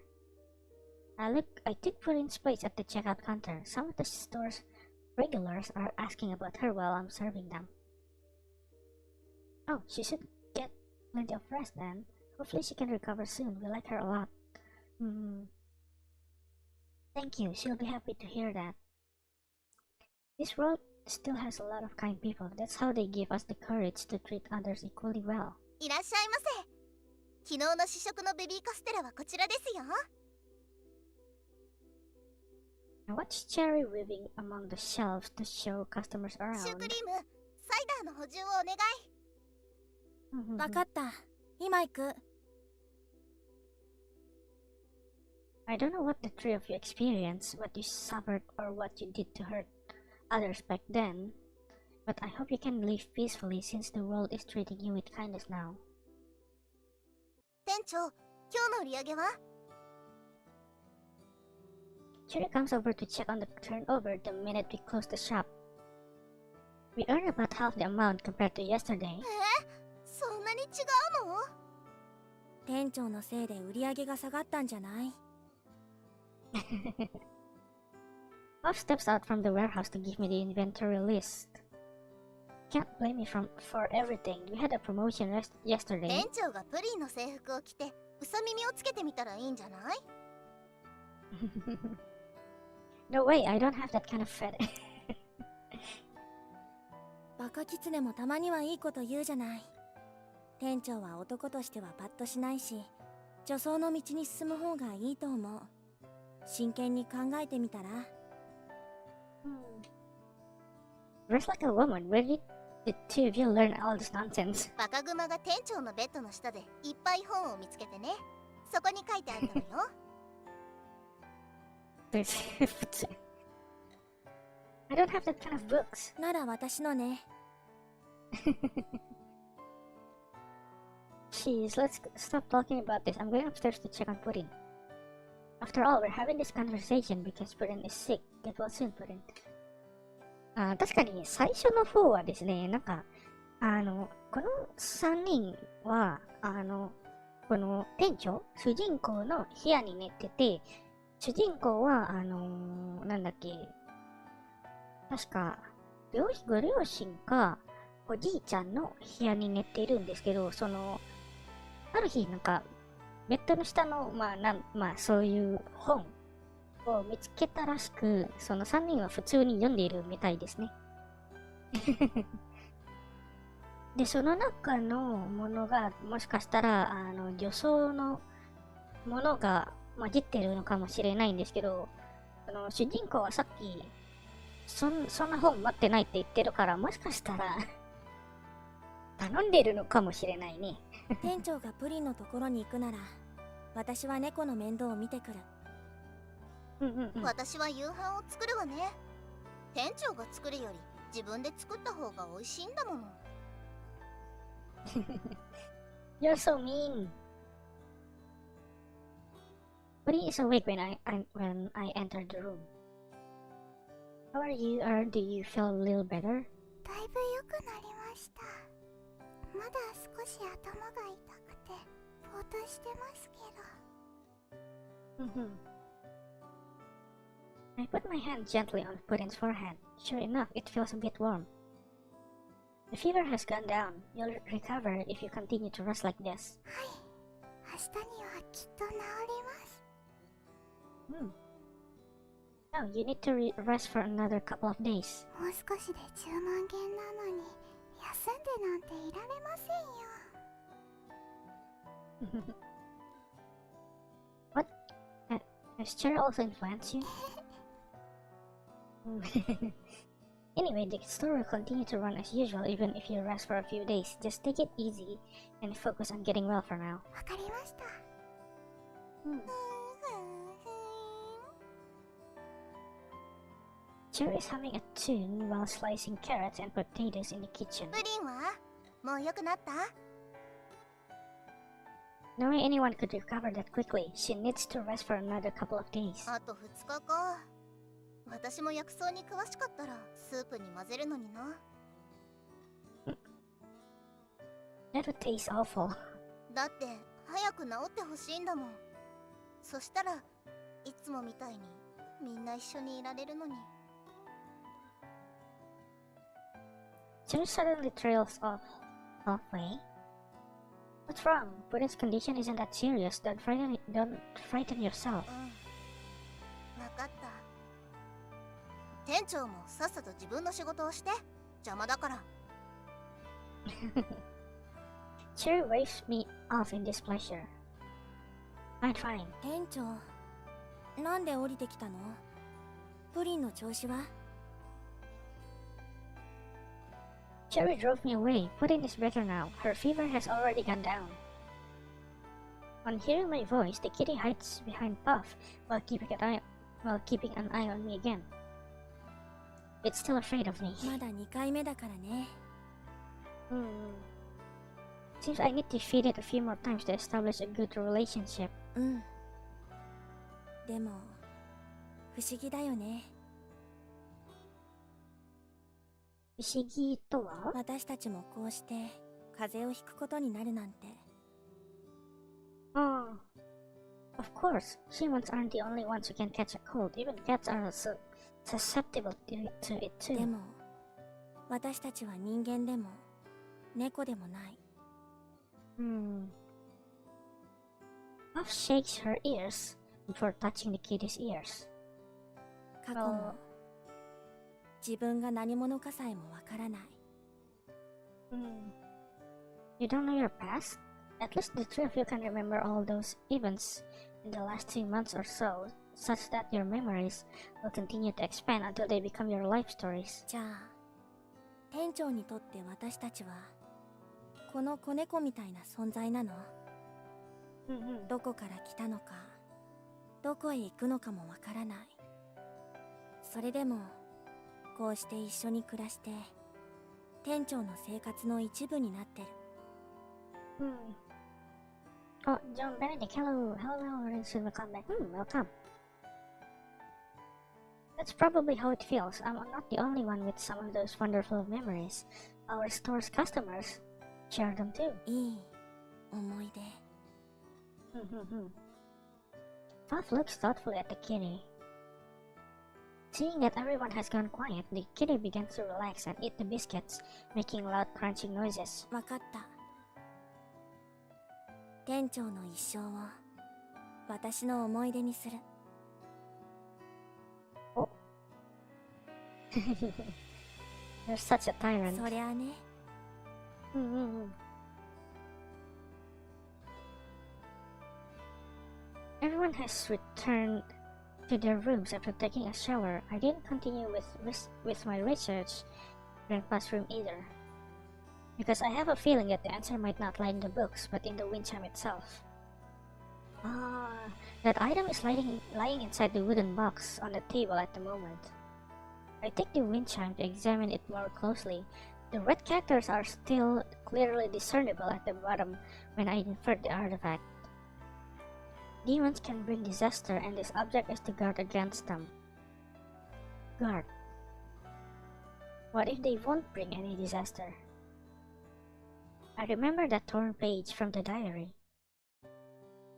I took Purin's place at the checkout counter. Some of the store's regulars are asking about her while I'm serving them. Oh, she should get plenty of rest then. Hopefully she can recover soon. We like her a lot. Thank you. She'll be happy to hear that. This world still has a lot of kind people. That's how they give us the courage to treat others equally well. いらっしゃいませ。昨日の試食のベビーカステラはこちらですよ。I watched Cherry weaving among the shelves to show customers シュー around. クリーム、サイダーの補充をお願い。わかった。今行く。I don't know what the three of you experienced, what you suffered, or what you did to hurt others back then, but I hope you can live peacefully since the world is treating you with kindness now. 店長、今日の売り上げは？ Cherry comes over to check on the turnover the minute we close the shop. We earn about half the amount compared to yesterday. そんなに違うの？店長のせいで売り上げが下がったんじゃない？ Bob steps out from the warehouse to give me the inventory list. Can't blame me for everything. We had a promotion yesterday. 店長がプリンの制服を着て、うさ耳をつけてみたらいいんじゃない？ No way, I don't have that kind of fat. バカキツネもたまにはいいこと言うじゃない。店長は男としてはパッとしないし、女装の道に進む方がいいと思う。真剣に考えてみたら。Dress like a woman. Where did the two of you learn all this nonsense? バカグマが店長のベッドの下でいっぱい本を見つけてね。そこに書いてあるのよ。I don't have that kind of books. なら私のね。Jeez, let's stop talking about this. I'm going upstairs to check on Pudding. After all, we're having this conversation because Pudding is sick. Get well soon, Pudding. 確かに最初の方はですね、なんか、この3人は、この店長、主人公の部屋に寝てて、主人公は、なんだっけ、確か、ご両親か、おじいちゃんの部屋に寝ているんですけど、ある日、なんか、ベッドの下の、そういう本を見つけたらしく、その3人は普通に読んでいるみたいですね。で、その中のものが、もしかしたら、女装のものが混じってるのかもしれないんですけど、主人公はさっき、そんな本持ってないって言ってるから、もしかしたら、頼んでるのかもしれないね。店長がプリンのところに行くなら、私は猫の面倒を見てくる。私は夕飯を作るわね。店長が作るより自分で作った方が美味しいんだもの。You're so mean. Pudding is awake when I entered the room. How are you, or do you feel a little better? だいぶ良くなりました。まだ少し頭が痛くてぼーっとしてますけど。I put my hand gently on Pudding's forehead. Sure enough, it feels a bit warm. The fever has gone down. You'll recover if you continue to rest like this. はい、明日にはきっと治ります。Now, you need to rest for another couple of days. もう少しで10万元なのに休んでなんていられませんよ。What? Has Cherry also influenced you? Anyway, the store will continue to run as usual even if you rest for a few days. Just take it easy and focus on getting well for now. わかりました。Cherry is humming a tune while slicing carrots and potatoes in the kitchen. プリンはもう良くなった？ No way anyone could recover that quickly. She needs to rest for another couple of days. あと2日か。私も薬草に詳しかったらスープに混ぜるのにな。That would taste awful. だって早く治ってほしいんだもん。そしたらいつもみたいにみんな一緒にいられるのに。Cherry suddenly trails off halfway. What's wrong? Pudding's condition isn't that serious. Don't frighten yourself. 分かった。店長もさっさと自分の仕事をして。邪魔だから。Cherry waves me off in displeasure. Fine, fine. 店長、なんで降りてきたの？プリンの調子は？ Cherry drove me away. Pudding is better now. Her fever has already gone down. On hearing my voice, the kitty hides behind Puff while keeping an eye on me again. It's still afraid of me. まだ2回目だからね。Seems I need to feed it a few more times to establish a good relationship. でも、不思議だよね。不思議とは？私たちもこうして風邪をひくことになるなんて。Of course, humans aren't the only ones who can catch a cold. Even cats are susceptible to it too. でも、私たちは人間でも猫でもない。Puff shakes her ears before touching the kitty's ears. 過去も自分が何者かさえもわからない。You don't know your past? At least the three of you can remember all those events in the last 2 months or so, such that your memories will continue to expand until they become your life stories. じゃあ、店長にとって私たちはこの子猫みたいな存在なの？どこから来たのか、どこへ行くのかもわからない。それでもこうして一緒に暮らして店長の生活の一部になってる。Oh, John Benedict, hello, Rinsu Wakanda. Welcome. That's probably how it feels. I'm not the only one with some of those wonderful memories. Our store's customers share them too. いい思い出。Puff looks thoughtfully at the kitty. Seeing that everyone has gone quiet, the kitty begins to relax and eat the biscuits, making loud crunching noises. わかった。店長の一生を私の思い出にする。Oh. You're such a tyrant. そりゃあね。Everyone has returned to their rooms after taking a shower. I didn't continue with my research in Grandpa's room either, because I have a feeling that the answer might not lie in the books, but in the wind chime itself. That item is lying inside the wooden box on the table at the moment. I take the wind chime to examine it more closely. The red characters are still clearly discernible at the bottom when I invert the artifact. Demons can bring disaster, and this object is to guard against them. Guard. What if they won't bring any disaster? I remember that torn page from the diary.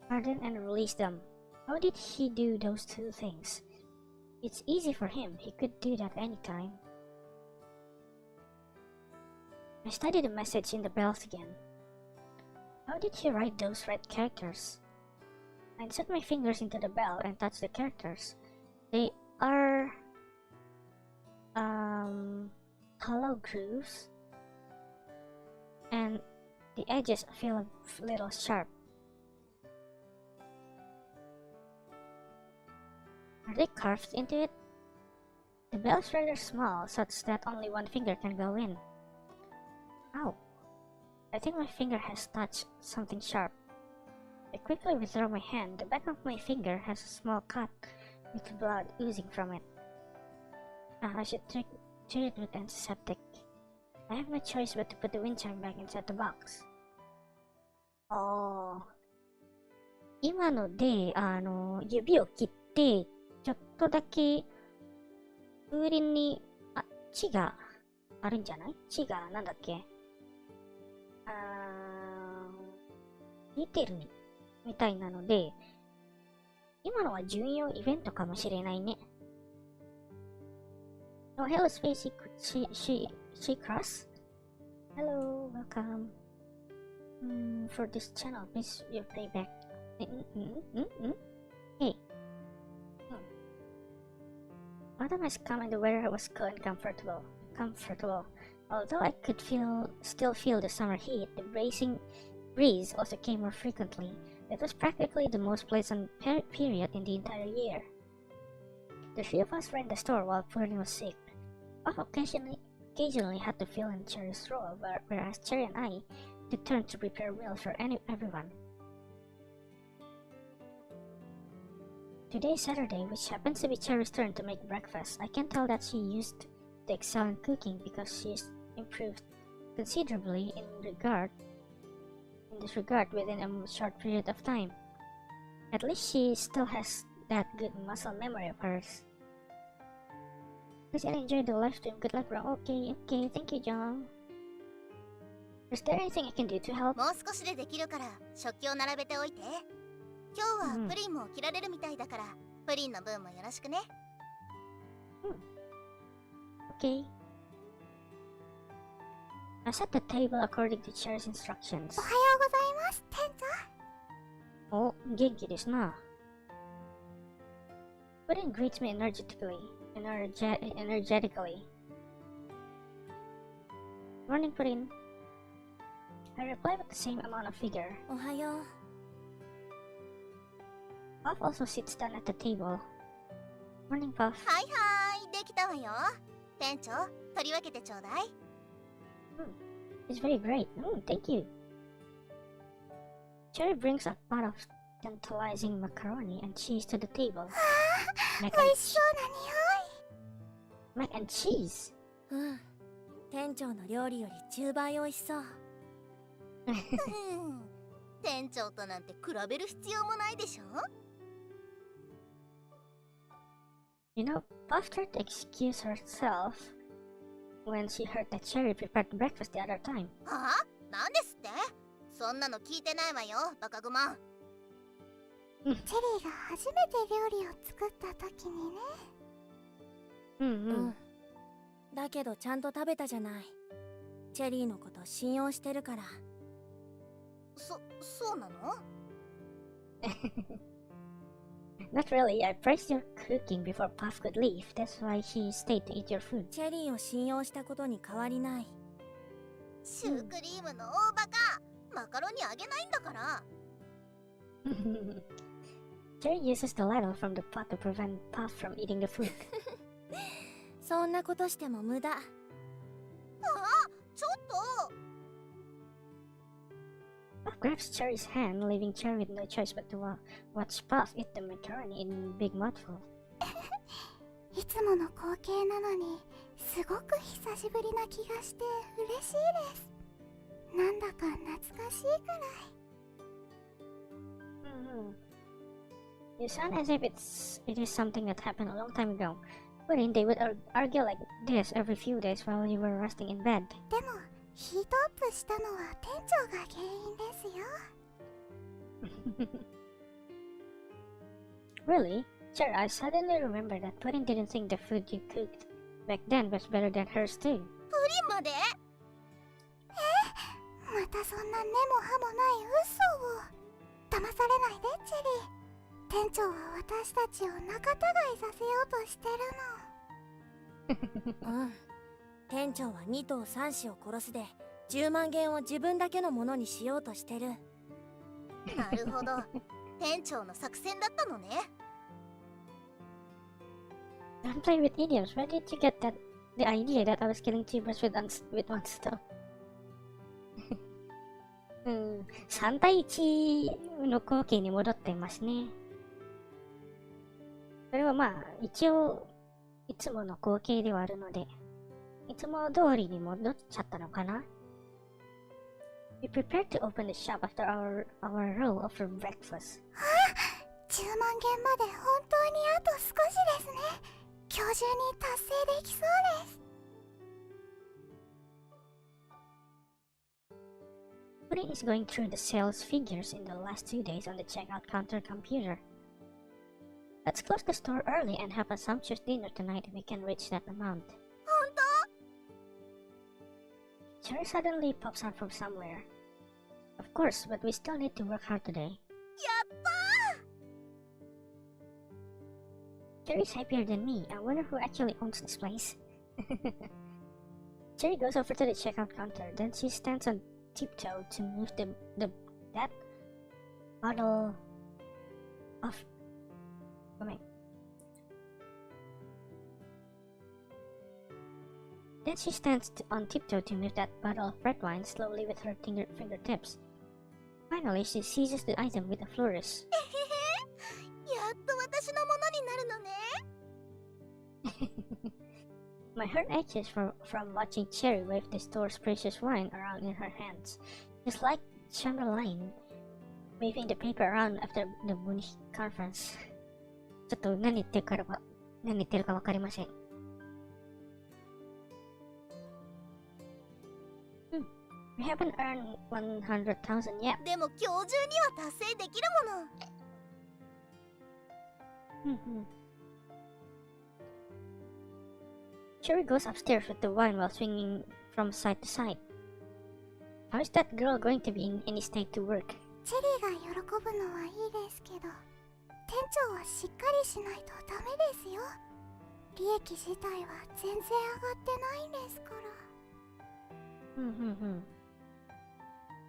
Pardon and release them. How did he do those two things? It's easy for him. He could do that anytime. I studied the message in the bells again. How did he write those red characters? I set my fingers into the bell and touched the characters. They are hollow grooves, and the edges feel a little sharp. Are they carved into it? The bell's rather small, such that only one finger can go in. Ow! I think my finger has touched something sharp. I quickly withdraw my hand. The back of my finger has a small cut with blood oozing from it. I should treat it with antiseptic. I have no choice but to put the wind chime back inside the box. Oh, 今ので、指を切って、ちょっとだけ、風鈴に、血があるんじゃない？血が、なんだっけ？似てるみたいなので、今のは準用イベントかもしれないね。Oh, hello, Space she cross. Hello, welcome. For this channel, please your playback. Hey. Autumn has come and the weather was cool and comfortable. Although I could still feel the summer heat, the bracing breeze also came more frequently. It was practically the most pleasant period in the entire year. The three of us were in the store while Purdy was sick. Bob occasionally had to fill in Cherry's role, whereas Cherry and I took turns to prepare meals for everyone. Today is Saturday, which happens to be Cherry's turn to make breakfast. I can tell that she used to excel in cooking because she's improved considerably in this regard within a short period of time. At least she still has that good muscle memory of hers. Please enjoy the live stream. Good luck, bro. Okay, thank you, John. Is there anything I can do to help? もう少しでできるから食器を並べておいて。今日はプリンも切られるみたいだから、プリンの分もよろしくね。Okay. I set the table according to Cherry's instructions. おはようございます、店長。お、元気ですな。Pudding greets me energetically. Morning, Pudding. I reply with the same amount of vigor. おはよう。Puff also sits down at the table. Morning, Puff. はいはい、できたわよ。店長、取り分けてちょうだい。It's very great. Thank you. Cherry brings a pot of tantalizing macaroni and cheese to the table. 美味しそうな Mac and cheese. うん。店長の料理より10倍美味しそう。匂い。店長となんて比べる必要もないでしょ。You know, Puff tried to excuse herself when she heard that Cherry prepared breakfast the other time. はあ？なんですって？そんなの聞いてないわよ、バカグマ。チェリーが初めて料理を作った時にね。だけどちゃんと食べたじゃない。チェリーのこと信用してるから。そうなの？ Not really. I praised your cooking before Puff could leave. That's why she stayed to eat your food. チェリーを信用したことに変わりない。シュークリームの大バカ、マカロニあげないんだから。Cherry uses the ladle from the pot to prevent Puff from eating the food. そんなことしても無駄。ちょっと。Puff grabs Cherry's hand, leaving Cherry with no choice but to watch Puff eat the macaroni in big mouthfuls. いつもの光景なのに、すごく久しぶりな気がして嬉しいです。なんだか懐かしいくらい。You sound as if it is something that happened a long time ago. Wherein they would argue like this every few days while you were resting in bed. でも、ヒートアップしたのは店長が原因ですよ。Really? Sure, I suddenly remembered that Pudding didn't think the food you cooked back then was better than hers too. プリンまで？またそんな根も葉もない嘘を。騙されないで、チェリー。店長は私たちを仲違いさせようとしてるの。店長は2頭3子を殺すで10万元を自分だけのものにしようとしてる。なるほど。店長の作戦だったのね。Don't play with idioms. Where did you get the idea that I was killing two birds with one stone? 3対1の光景に戻っていますね。それはまあ、一応、いつもの光景ではあるので、いつも通りに戻っちゃったのかな？ We prepared to open the shop after our roll of breakfast. は10万元まで本当にあと少しですね。今日中に達成できそうです。Puri is going through the sales figures in the last 2 days on the checkout counter computer. Let's close the store early and have a sumptuous dinner tonight if we can reach that amount. 本当？ Cherry suddenly pops out from somewhere. Of course, but we still need to work hard today. やったー！ Cherry's happier than me. I wonder who actually owns this place. Cherry goes over to the checkout counter. Then she stands on tiptoe to move that bottle of. Then she stands on tiptoe to move that bottle of red wine slowly with her fingertips. Finally, she seizes the item with a flourish. やっと私のものになるのね。My heart aches from watching Cherry wave the store's precious wine around in her hands, just like Chamberlain waving the paper around after the Munich conference. ちょっと何言ってるかわかりません。We haven't earned 100,000 yet. でも今日中には達成できるもの。Cherry goes upstairs with the wine while swinging from side to side. How is that girl going to be in any state to work? チェリーが喜ぶのはいいですけど、店長はしっかりしないとダメですよ。利益自体は全然上がってないんですから。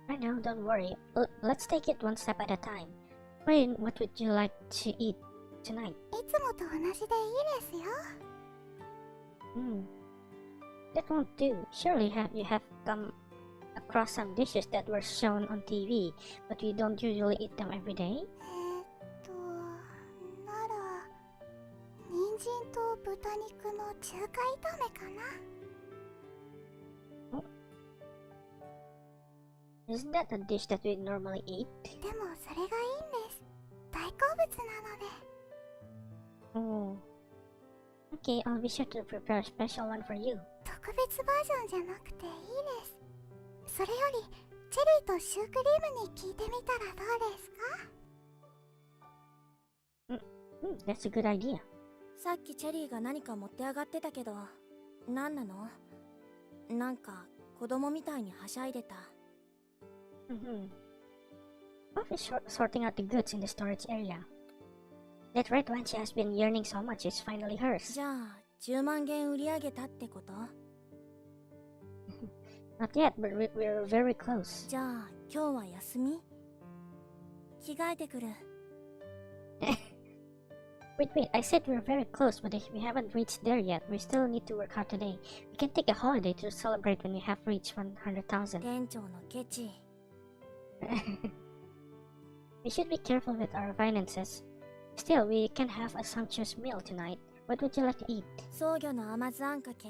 I know, don't worry. Let's take it one step at a time. Wait, what would you like to eat tonight? いつもと同じでいいですよ。That won't do. Surely you have come across some dishes that were shown on TV, but we don't usually eat them every day? なら、人参と豚肉の中華炒めかな。Isn't that a dish that we normally eat? でもそれがいいんです。大好物なので。Oh. Okay, I'll be sure to prepare a special one for you. 特別バージョンじゃなくていいです。それより、チェリーとシュークリームに聞いてみたらどうですか？ That's a good idea. さっきチェリーが何か持って上がってたけど、何なの？なんか子供みたいにはしゃいでた。Buff is sorting out the goods in the storage area. That red wine she has been yearning so much is finally hers. じゃあ10万元売り上げたってこと？ Not yet, but we're very close. じゃあ今日は休み？着替えてくる。Wait, I said we're very close, but if we haven't reached there yet, we still need to work hard today. We can take a holiday to celebrate when we have reached 100,000. 店長のケチ。We should be careful with our finances. Still, we can have a sumptuous meal tonight. What would you like to eat? ソーギョの甘酢あんかけ、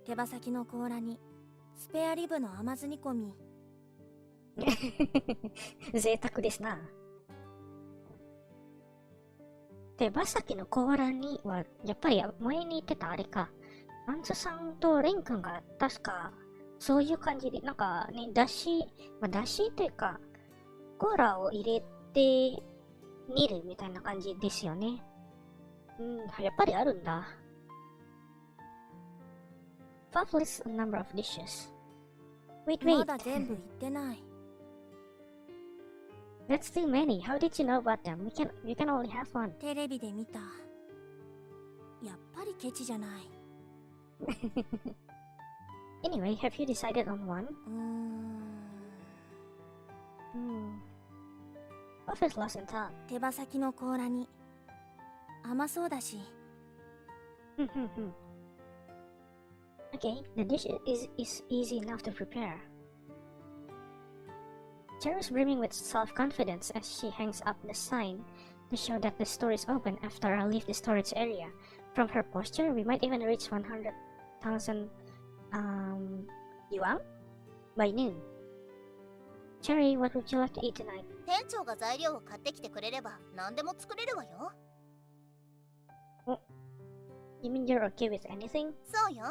手羽先の甲羅に、スペアリブの甘酢煮込み。贅沢ですな。手羽先の甲羅には、やっぱり前に言ってたあれか。アンズさんとレン君が確か、そういう感じで、なんかね、だしというか、コーラを入れて煮るみたいな感じですよね。やっぱりあるんだ。Puff lists a number of dishes. Wait. まだ全部言ってない。That's too many. How did you know about them? You can only have one. テレビで見た。やっぱりケチじゃない。Anyway, have you decided on one? Puff is lost in thought. 手羽先の甲羅に。甘そうだし。Okay, the dish is easy enough to prepare. Cherry's brimming with self-confidence as she hangs up the sign to show that the store is open after I leave the storage area. From her posture, we might even reach 100,000 yuan by noon. Cherry, what would you like to eat tonight? 店長が材料を買ってきてくれれば何でも作れるわよ。You mean you're okay with anything? そうよ。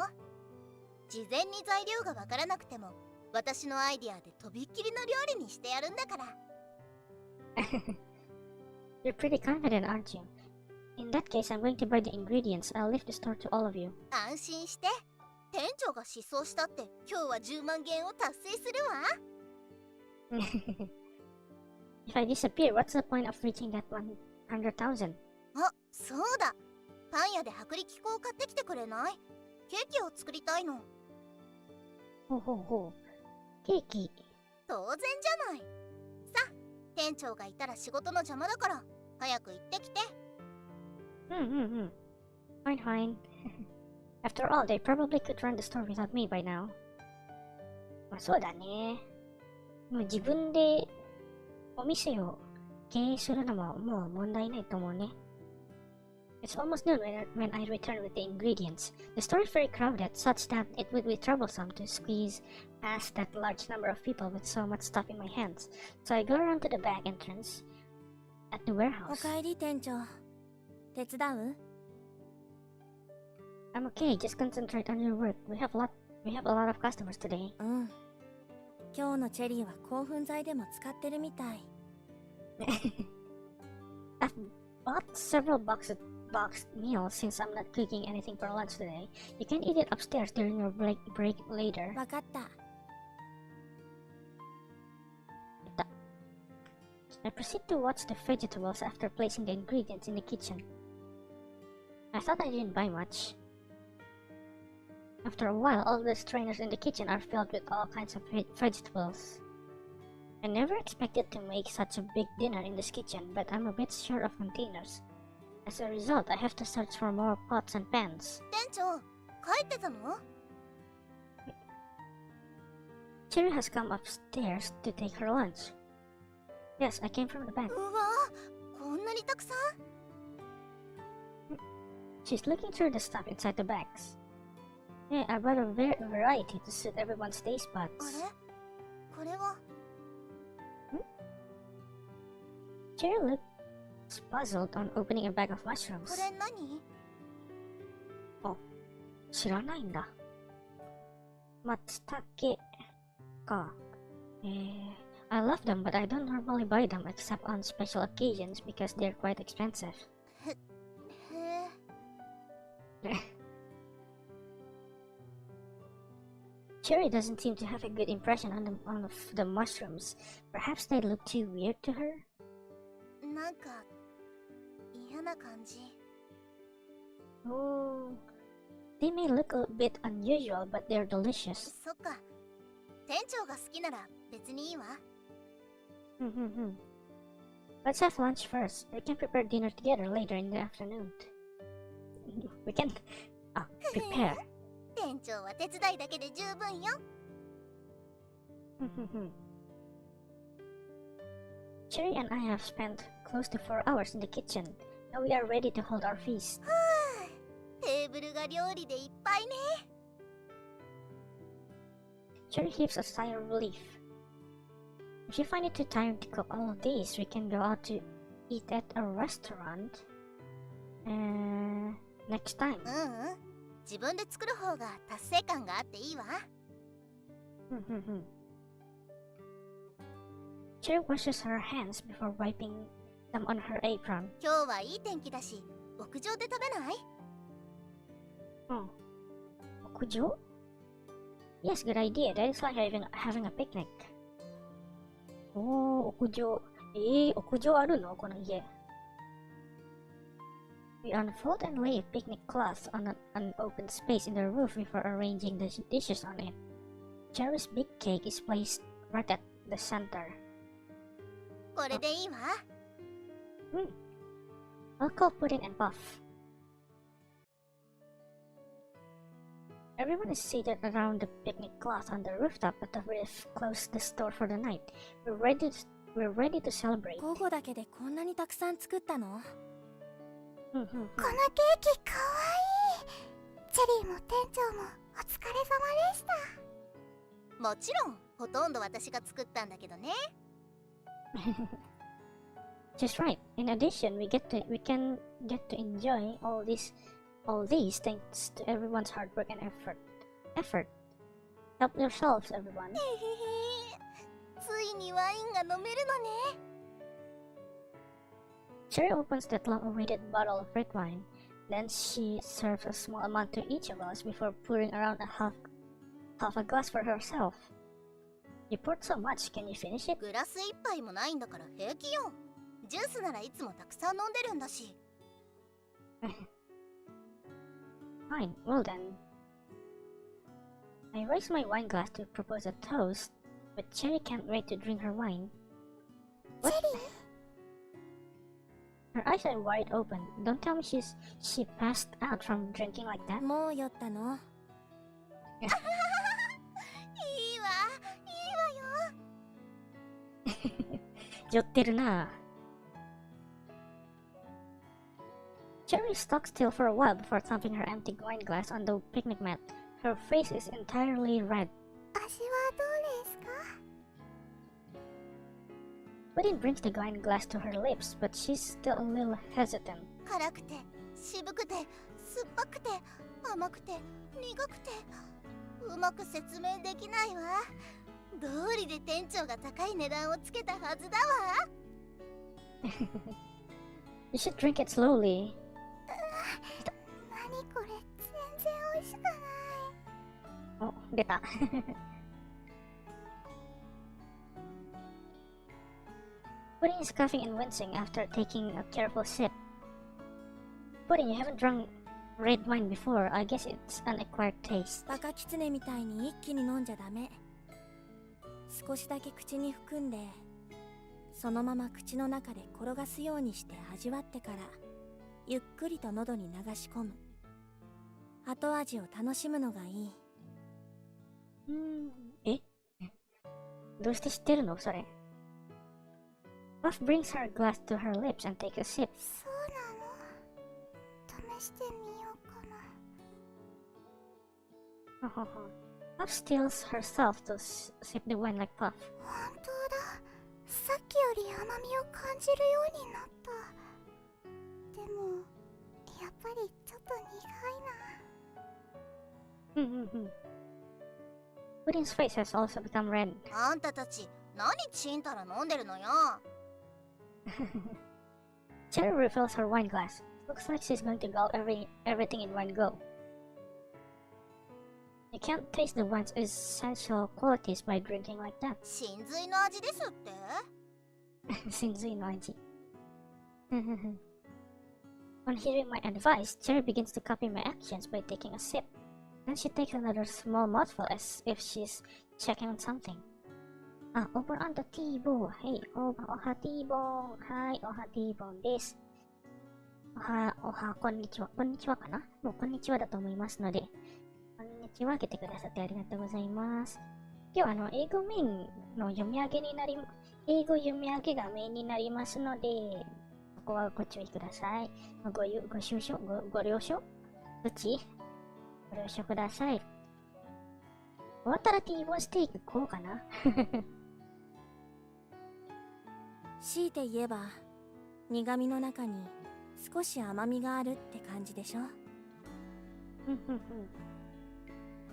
事前に材料がわからなくても私のアイディアでとびっきりの料理にしてやるんだから。You're pretty confident, aren't you? In that case, I'm going to buy the ingredients. I'll leave the store to all of you. 安心して。店長が失踪したって今日は10万元を達成するわ。If I disappear, what's the point of reaching that 100,000? あ、そうだ。パン屋で薄力粉を買ってきてくれない？ケーキを作りたいの。ほうほうほう。ケーキ。当然じゃない。さあ、店長がいたら仕事の邪魔だから早く行ってきて。Fine, fine. After all, they probably could run the store without me by now. まあそうだね。もう自分でお店を経営するのももう問題ないと思うね。It's almost noon when I return with the ingredients. The store is very crowded, such that it would be troublesome to squeeze past that large number of people with so much stuff in my hands. So I go around to the back entrance at the お warehouse. かえり店長。手伝う？ I'm okay, just concentrate on your work. We have a lot of customers today. うん。今日のチェリーは興奮剤でも使ってるみたい。I've bought several boxed meals since I'm not cooking anything for lunch today. You can eat it upstairs during your break later. わかった。I proceed to watch the vegetables after placing the ingredients in the kitchen. I thought I didn't buy much. After a while, all the strainers in the kitchen are filled with all kinds of vegetables. I never expected to make such a big dinner in this kitchen, but I'm a bit short of containers. As a result, I have to search for more pots and pans. 店長、帰ってたの？ Cherry has come upstairs to take her lunch. Yes, I came from the bank. うわ、こんなにたくさん？ She's looking through the stuff inside the bags. Yeah, I brought a variety to suit everyone's taste あれ？ buds. これは？ Cherry looks puzzled on opening a bag of こ mushrooms. れ何？知らないんだ。松茸か。I love them, but I don't normally buy them except on special occasions because they're quite expensive. へえ。Cherry doesn't seem to have a good impression on the mushrooms. Perhaps they look too weird to her? なんか嫌な感じ。 Oh, they may look a bit unusual, but they're delicious. そっか。店長が好きなら別にいいわ。Let's have lunch first. We can prepare dinner together later in the afternoon. We can prepare. 店長は手伝いだけで十分よ。Cherry and I have spent close to 4 hours in the kitchen. Now we are ready to hold our feast. テーブルが料理でいっぱいね。Cherry heaves a sigh of relief. If you find it too tiring to cook all of these, we can go out to eat at a restaurant. Next time. 自分で作る方が達成感があっていいわ。Cherry washes her hands before wiping them on her apron. 今日はいい天気だし、屋上で食べない？ 屋上? Yes, good idea. That is like having a picnic. 屋上。屋上あるのこの家。We unfold and lay a picnic cloth on an open space in the roof before arranging the dishes on it. Cherry's big cake is placed right at the center. これでいいわ。I'll call pudding and puff. Everyone is seated around the picnic cloth on the rooftop, but the roof closed the store for the night. We're ready to celebrate. 午後だけでこんなにたくさん作ったの？このケーキかわいい。チェリーも店長もお疲れ様でした。もちろんほとんど私が作ったんだけどね。Just right. In addition, we can get to enjoy all these thanks to everyone's hard work and effort. Help yourselves, everyone. ついにワインが飲めるのね。Cherry opens that long-awaited bottle of red wine. Then she serves a small amount to each of us before pouring around half a glass for herself. You poured so much, can you finish it? グラス一杯もないんだから平気よ。ジュースならいつもたくさん飲んでるんだし。Fine, well then. I raise my wine glass to propose a toast, but Cherry can't wait to drink her wine. What? Her eyes are wide open. Don't tell me she passed out from drinking like that. もう酔ったの？いいわ、いいわよ。酔ってるな。Cherry stood still for a while before thumping her empty wine glass on the picnic mat. Her face is entirely red. 味はどうですか？ Pudding brings the wine glass to her lips, but she's still a little hesitant. 辛くて、渋くて、酸っぱくて、甘くて、苦くて、うまく説明できないわ。道理で店長が高い値段をつけたはずだわ。You should drink it slowly. 何これ、全然美味しくない。Oh, 出た。Pudding is coughing and wincing after taking a careful sip. Pudding, you haven't drunk red wine before. I guess it's an acquired taste. バカキツネみたいに一気に飲んじゃダメ。少しだけ口に含んで、そのまま口の中で転がすようにして味わってから、ゆっくりと喉に流し込む。後味を楽しむのがいい。え？どうして知ってるのそれ？Puff brings her glass to her lips and takes a sip. そうなの？試してみようかな。Puff steals herself to sip the wine like Puff. 本当だ。さっきより甘みを感じるようになった。でも、やっぱりちょっと苦いな。Pudding's face has also become red. あんたたち、何ちんたら飲んでるのよ。Cherry refills her wine glass. Looks like she's going to gulp everything in one go. You can't taste the wine's essential qualities by drinking like that. 真髄の味ですって？真髄の味。On hearing my advice, Cherry begins to copy my actions by taking a sip. Then she takes another small mouthful as if she's checking on something. Over on the T-bone. Hey, oha T-bone. Hi, oha T-bone です。こんにちは。こんにちはかな？もうこんにちはだと思いますので、こんにちは開けてくださってありがとうございます。今日は英語メインの読み上げになり、英語読み上げがメインになりますので、ここはご注意ください。ご了承どっち？ご了承ください。終わったら T-bone ステーキこうかな。強いて言えば、苦味の中に少し甘みがあるって感じでしょ。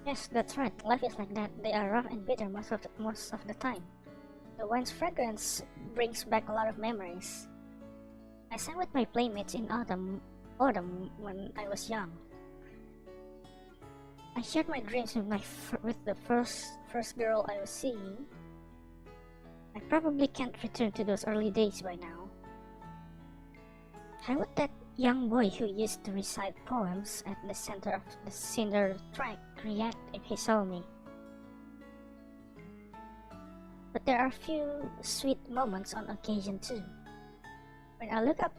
Yes, that's right. Life is like that. They are rough and bitter most of the time. The wine's fragrance brings back a lot of memories. I sang with my playmates in autumn when I was young. I shared my dreams with the first girl I was seeing. I probably can't return to those early days by now. How would that young boy who used to recite poems at the center of the cinder track react if he saw me? But there are a few sweet moments on occasion too. When I look up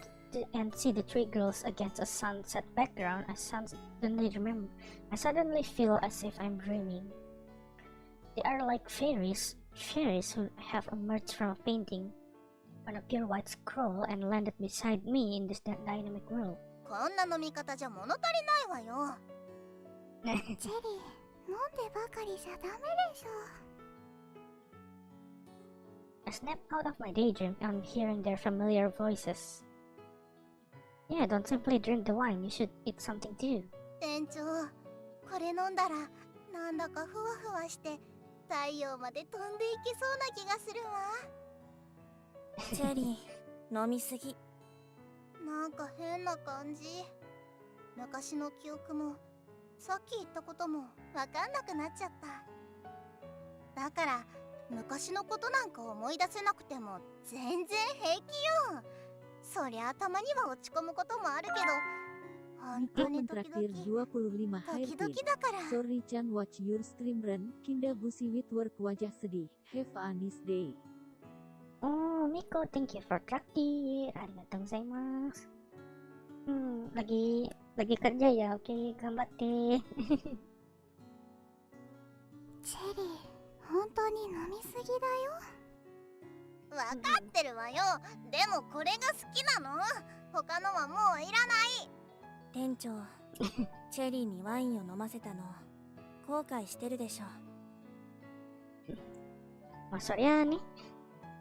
and see the three girls against a sunset background, I suddenly feel as if I'm dreaming. They are like fairies who have emerged from a painting on a pure white scroll and landed beside me in this dynamic world. こんな飲み方じゃ物足りないわよ。ジェリー、飲んでばかりじゃダメでしょ。I snap out of my daydream on hearing their familiar voices. Yeah, don't simply drink the wine, you should eat something too. 店長、これ飲んだらなんだかふわふわして太陽まで飛んでいきそうな気がするわ。チェリー、飲みすぎ。なんか変な感じ。昔の記憶もさっき言ったこともわかんなくなっちゃった。だから昔のことなんか思い出せなくても全然平気よ。そりゃたまには落ち込むこともあるけど、本当に時々時々だから。 Sorry Chan, watch your stream run. Kinda busy with work, wajah sedih. Have a nice day. Oh, Miko, thank you for Trakteer. Arigatou gozaimasu. Lagi kerja ya, oke, gambatte. チェリー、本当に飲みすぎだよ。わかってるわよ。でもこれが好きなの。他のはもういらない。店長、チェリーにワインを飲ませたの後悔してるでしょ。まあそりゃあね。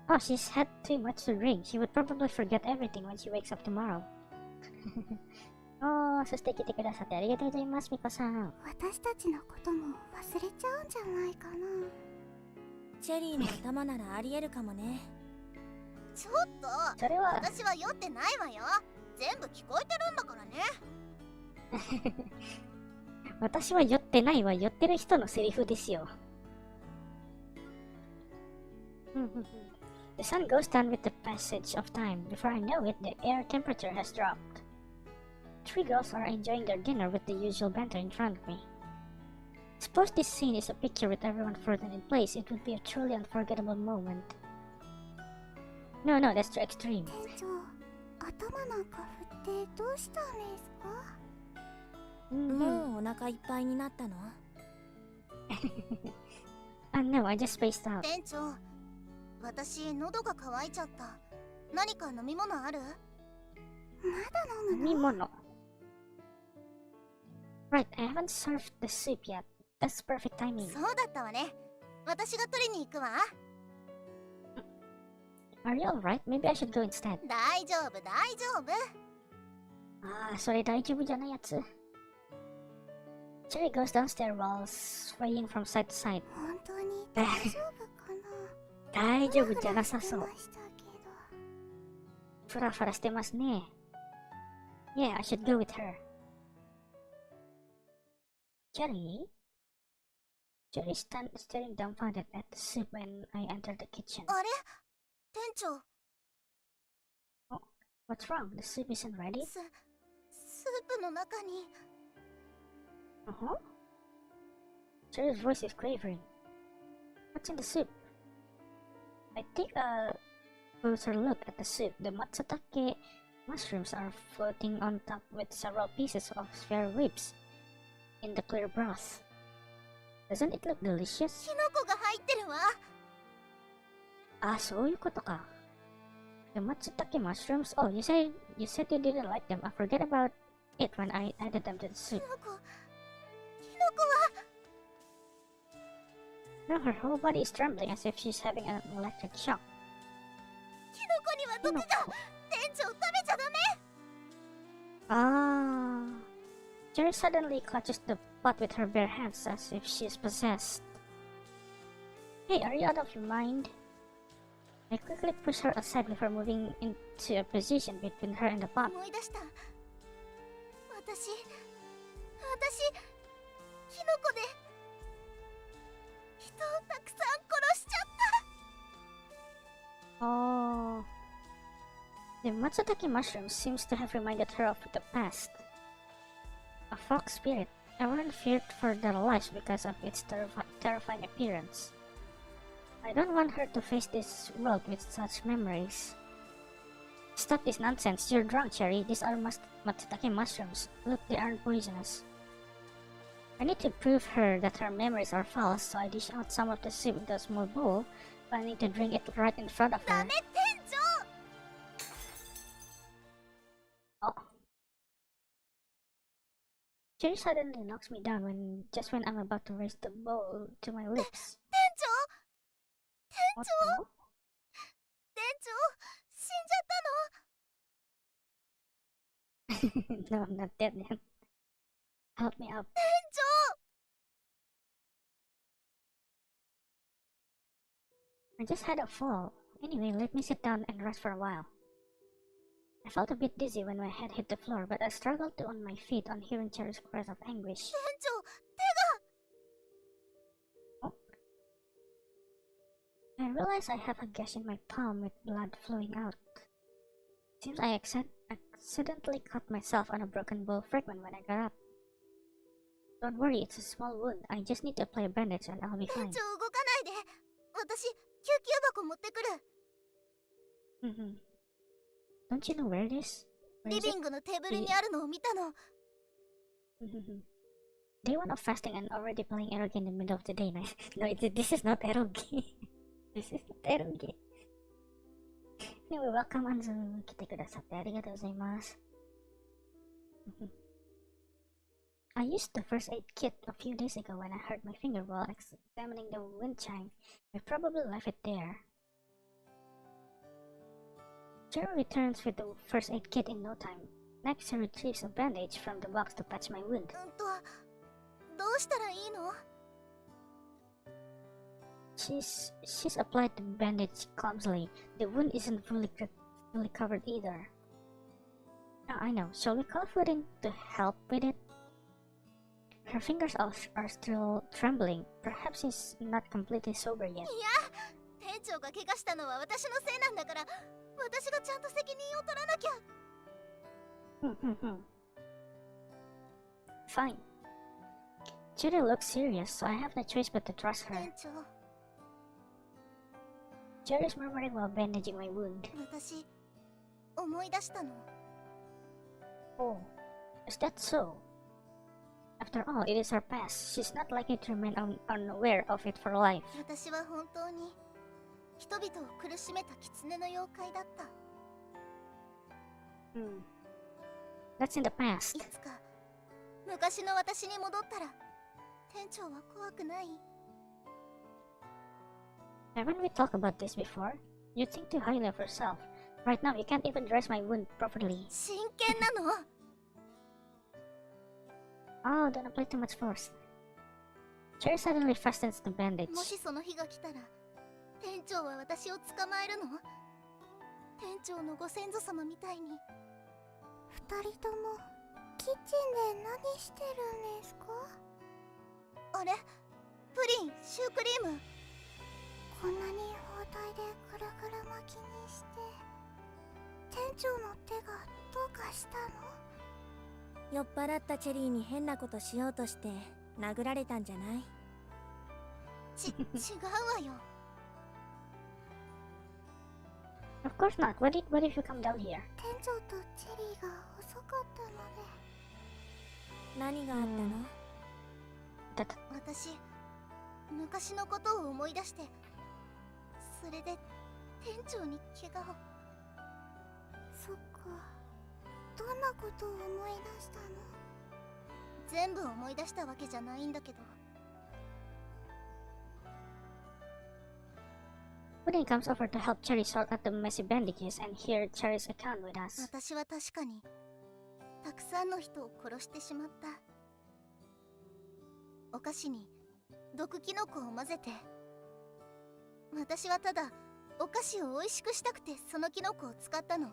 Oh, she's had too much to drink. She would probably forget everything when she wakes up tomorrow. おー、そして来てくださってありがとうございます、ミコさん。私たちのことも忘れちゃうんじゃないかな。チェリーの頭ならありえるかもね。ちょっと、それは私は酔ってないわよ。全部聞こえてるんだからね。私は酔ってないわ。酔ってる人のセリフですよ。The sun goes down with the passage of time. Before I know it, the air temperature has dropped. Three girls are enjoying their dinner with the usual banter in front of me. Suppose this scene is a picture with everyone frozen in place. It would be a truly unforgettable moment. No, that's too extreme. 店長、頭なんか振ってどうしたんですか？もうお腹いっぱいになったの？No, I just spaced out. 店長、私喉が渇いちゃった。何か飲み物ある？まだ飲むの？飲み物。Right, I haven't served the soup yet. That's perfect timing. そうだったわね。私が取りに行くわ。Are you alright? Maybe I should go instead. 大丈夫、大丈夫。ああ、それ大丈夫じゃないやつ。Cherry goes downstairs while swaying from side to side. 本当に大丈夫かな？大丈夫じゃなさそう。ふらふらしてましたけど。ふらふらしてますね。Yeah, I should go with her. Cherry? Cherry staring dumbfounded at the soup when I entered the kitchen. あれ？店長。What's wrong? The soup isn't ready? スープの中に。Uh-huh. Cherry's voice is quavering. What's in the soup? I take a closer look at the soup. The matsutake mushrooms are floating on top with several pieces of spare ribs in the clear broth. Doesn't it look delicious? キノコが入ってるわ。あ、そういうことか。The matsutake mushrooms? Oh, you said you didn't like them. I forget about it when I added them to the soup. キノコは。Now her whole body is trembling as if she's having an electric shock. キノコには毒が。店長食べちゃダメ。Ah. Jerry suddenly clutches the pot with her bare hands as if she's possessed. Hey, are you out of your mind? I quickly push her aside before moving into a position between her and the pot. 思い出した。私、キノコで人をたくさん殺しちゃった。Oh. The matsutake mushroom seems to have reminded her of the past. A fox spirit. Everyone feared for their lives because of its terrifying appearance. I don't want her to face this world with such memories. Stop this nonsense. You're drunk, Cherry. These are matsutake mushrooms. Look, they aren't poisonous. I need to prove her that her memories are false, so I dish out some of the soup into a small bowl, but I need to drink it right in front of her. ダメ、店長。Oh. Cherry suddenly knocks me down just when I'm about to raise the bowl to my lips. 店長。What the? 長、死んじゃったの？ No, I'm not dead, man. Help me up. 店長。 I just had a fall. Anyway, let me sit down and rest for a while. I felt a bit dizzy when my head hit the floor, but I struggled to on my feet on hearing Cherry's cries of anguish. 店長、 I realized I have a gash in my palm with blood flowing out. Seems I accidentally cut myself on a broken bowl fragment when I got up. Don't worry, it's a small wound. I just need to apply a bandage and I'll be 店 fine. 長動かないで。私、救急箱持ってくる。Don't you know where it is? リビングのテーブルにあるのを見たの。Day one of fasting and already playing eroge in the middle of the day. No, this is not eroge. This is not eroge. Anyway, welcome Anzu. 来てくださってありがとうございます。I used the first aid kit a few days ago when I hurt my finger while examining the wind chime. I probably left it there. Jerry returns with the first aid kit in no time. Next, she retrieves a bandage from the box to patch my wound. どうしたらいいの？ She's applied the bandage clumsily. The wound isn't fully covered either. Now I know. Shall we call Foodin to help with it? Her fingers are still trembling. Perhaps she's not completely sober yet. いや、店長が怪我したのは私のせいなんだから、私がちゃんと責任を取らなきゃ。Fine. Judy looks serious, so I have no choice but to trust her. 店長、 Jerry's murmuring while bandaging my wound. 私、思い出したの。 Oh, is that so? After all, it is her past. She's not likely to remain unaware of it for life. 私は本当に人々を苦しめた狐の妖怪だった。 That's in the past. いつか昔の私に戻ったら店長は怖くない？ Haven't we talked about this before? You think too highly of yourself. Right now, you can't even dress my wound properly. 真剣なの？ Oh, don't apply too much force. Cherry suddenly fastens the bandage. もしその日が来たら店長は私を捕まえるの？店長のご先祖様みたいに。二人ともキッチンで何してるんですか？あれ、プリン、シュークリーム。こんなに包帯でぐるぐる巻きにして、店長の手がどうかしたの？酔っ払ったチェリーに変なことしようとして殴られたんじゃない？違うわよ。Of course not. What if you come down here? 店長とチェリーが遅かったので。何があったの？私、昔のことを思い出して、それで店長に怪我を。そっか。どんなことを思い出したの？全部思い出したわけじゃないんだけど。Pudding comes over to help Cherry sort out the messy bandages and hear Cherry's account with us. 私は確かにたくさんの人を殺してしまった。お菓子に毒キノコを混ぜて。私はただお菓子を美味しくしたくてそのキノコを使ったの。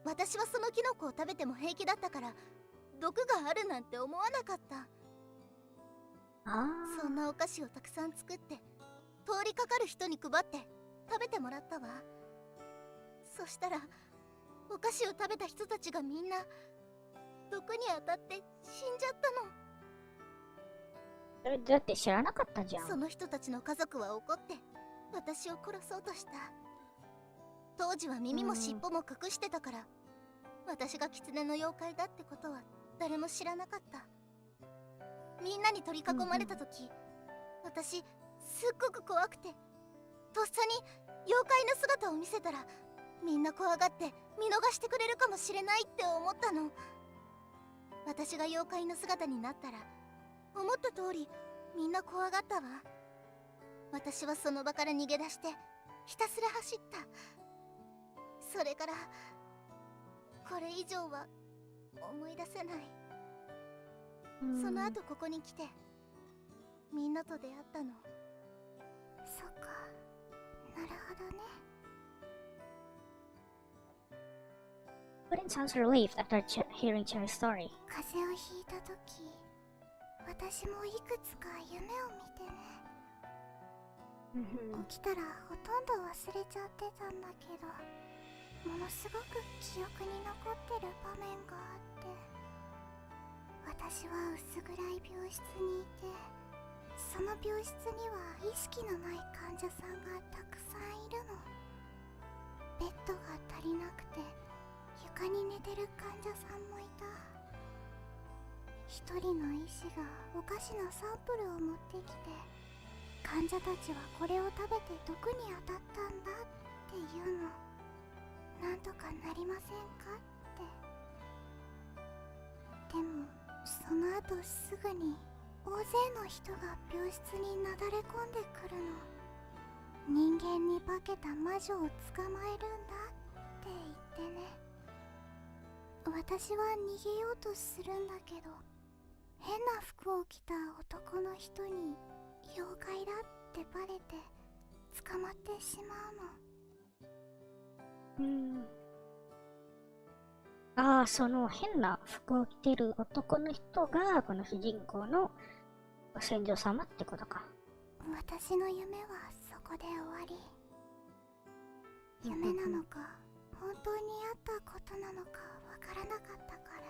私はそのキノコを食べても平気だったから毒があるなんて思わなかった。そんなお菓子をたくさん作って通りかかる人に配って食べてもらったわ。そしたらお菓子を食べた人たちがみんな毒に当たって死んじゃったの。だって知らなかったじゃん。その人たちの家族は怒って私を殺そうとした。当時は耳も尻尾も隠してたから、私が狐の妖怪だってことは誰も知らなかった。みんなに取り囲まれた時、私すっごく怖くて、とっさに妖怪の姿を見せたらみんな怖がって見逃してくれるかもしれないって思ったの。私が妖怪の姿になったら思った通りみんな怖がったわ。私はその場から逃げ出してひたすら走った。それからこれ以上は思い出せない。その後ここに来てみんなと出会ったの。そっか、なるほどね。Pudding sounds relieved after hearing Cherry's story. 風邪をひいた時、私もいくつか夢を見てね。起きたらほとんど忘れちゃってたんだけど、ものすごく記憶に残ってる場面があって、私は薄暗い病室にいて、その病室には意識のない患者さんがたくさんいるの。ベッドが足りなくて床に寝てる患者さんもいた。一人の医師がお菓子のサンプルを持ってきて、患者たちはこれを食べて毒に当たったんだって言うの。なんとかなりませんかって。でもその後すぐに大勢の人が病室になだれ込んでくるの。人間に化けた魔女を捕まえるんだって言ってね。私は逃げようとするんだけど、変な服を着た男の人に妖怪だってバレて捕まってしまうの。ああ、その変な服を着てる男の人がこの主人公のご先祖様ってことか。私の夢はそこで終わり。夢なのか本当にあったことなのかわからなかったから、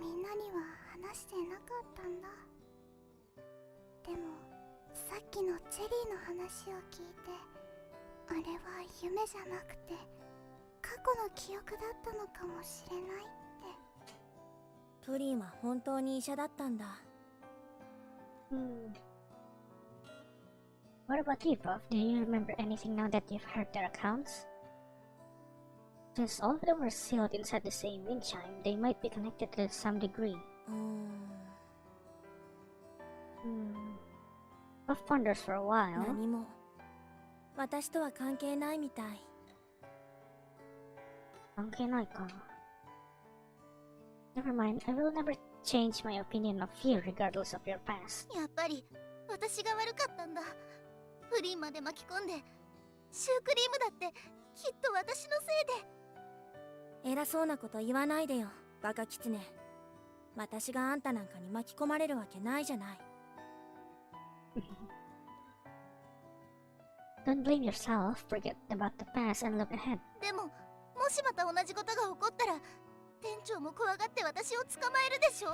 みんなには話してなかったんだ。でもさっきのチェリーの話を聞いて、あれは夢じゃなくて過去の記憶だったのかもしれないって。プリンは本当に医者だったんだ。What about you, Prof? Do you remember anything now that you've heard their accounts? Since all of them were sealed inside the same wind chime, they might be connected to some degree. Prof ponders for a while. 何も私とは関係ないみたい。関係ないか。Never mind, I will never change my opinion of you regardless of your past. やっぱり私が悪かったんだ。プリンまで巻き込んで、シュークリームだってきっと私のせいで。偉そうなこと言わないでよ、バカキツネ。私があんたなんかに巻き込まれるわけないじゃない。Don't blame yourself, forget about the past and look ahead. でも、もしまた同じことが起こったら、店長も怖がって私を捕まえるでしょ。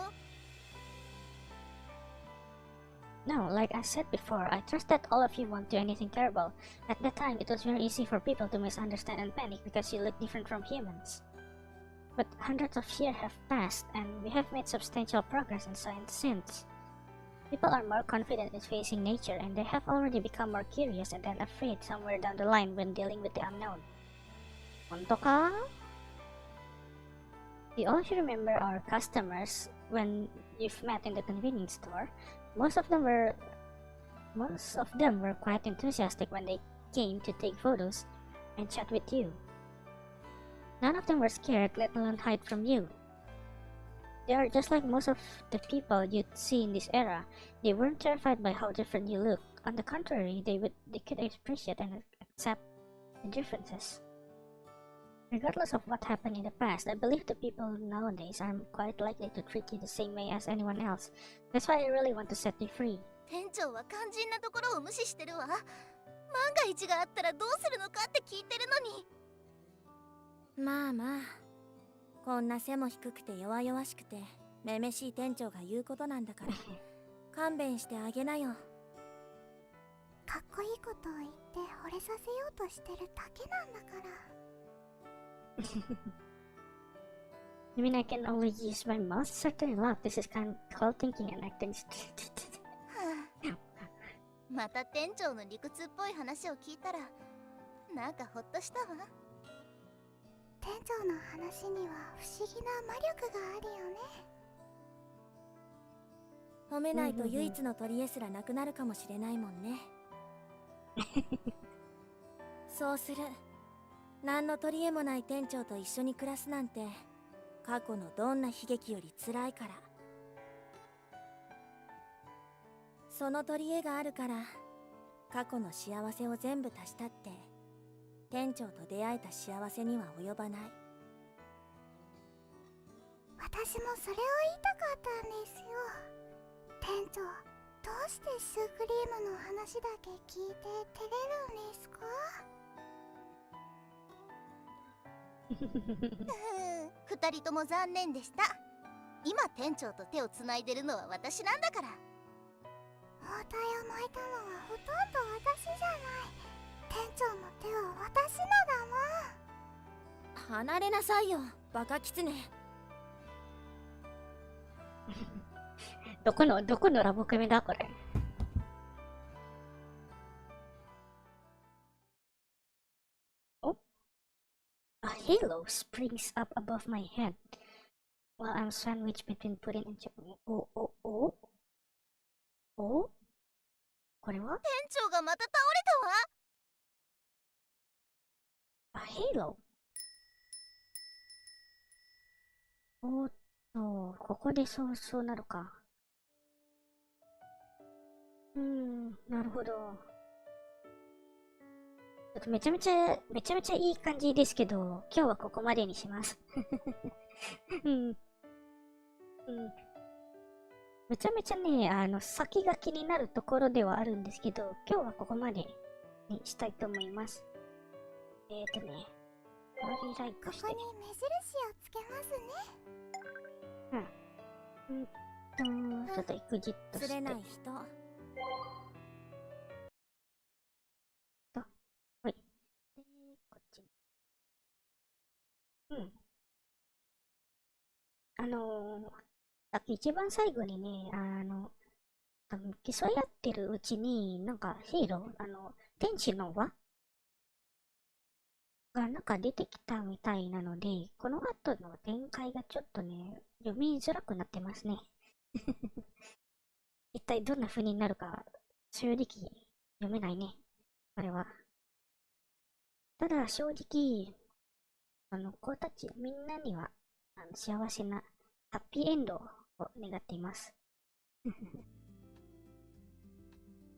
No, like I said before, I trust that all of you won't do anything terrible. At that time, it was very easy for people to misunderstand and panic because you look different from humans. But hundreds of years have passed, and we have made substantial progress in science since. People are more confident in facing nature, and they have already become more curious and then afraid somewhere down the line when dealing with the unknown. 本当か? You all should remember our customers when you've met in the convenience store. Most of them were quite enthusiastic when they came to take photos and chat with you. None of them were scared, let alone hide from you. They are just like most of the people you'd see in this era. They weren't terrified by how different you look. On the contrary, they could appreciate and accept the differences. Regardless of what happened in the past, I believe the people nowadays are quite likely to treat you the same way as anyone else. That's why I really want to set you free. 店長は肝心なところを無視してるわ。万が一があったらどうするのかって聞いてるのに。まあまあ、こんな背も低くて弱々しくてめめしい店長が言うことなんだから勘弁してあげなよ。かっこいいことを言って惚れさせようとしてるだけなんだから。I mean, I can only use my mouth. Certainly not. This is kind of called thinking and acting. また店長の理屈っぽい話を聞いたら、なんかほっとしたわ。店長の話には不思議な魔力があるよね。褒めないと唯一の取り柄すらなくなるかもしれないもんね。そうする。何の取り柄もない店長と一緒に暮らすなんて過去のどんな悲劇より辛いから。その取り柄があるから過去の幸せを全部足したって店長と出会えた幸せには及ばない。私もそれを言いたかったんですよ。店長、どうしてシュークリームの話だけ聞いて照れるんですか？二人とも残念でした。今店長と手をつないでるのは私なんだから。包帯を巻いたのはほとんど私じゃない。店長の手は私のだもん。離れなさいよ、バカキツネ。どこのラブコメだこれ。お A halo springs up above my head while I'm sandwiched between pudding and chocolate. おこれは店長がまた倒れたわ。 A halo。 おっと、ここでそうなるか。なるほど。ちょっとめちゃめちゃいい感じですけど、今日はここまでにします。めちゃめちゃね、先が気になるところではあるんですけど、今日はここまでにしたいと思います。ローリーライクして。ここに目印をつけますね。ちょっとエクジットして。釣れない人。はい。で、こっちに。さっき一番最後にね、多分競い合ってるうちに、なんかヒーロー、天使の輪がなんか出てきたみたいなので、この後の展開がちょっとね、読みづらくなってますね。一体どんな風になるか、正直読めないね。これは。ただ正直、子たち、みんなには、幸せな、ハッピーエンドを願っています。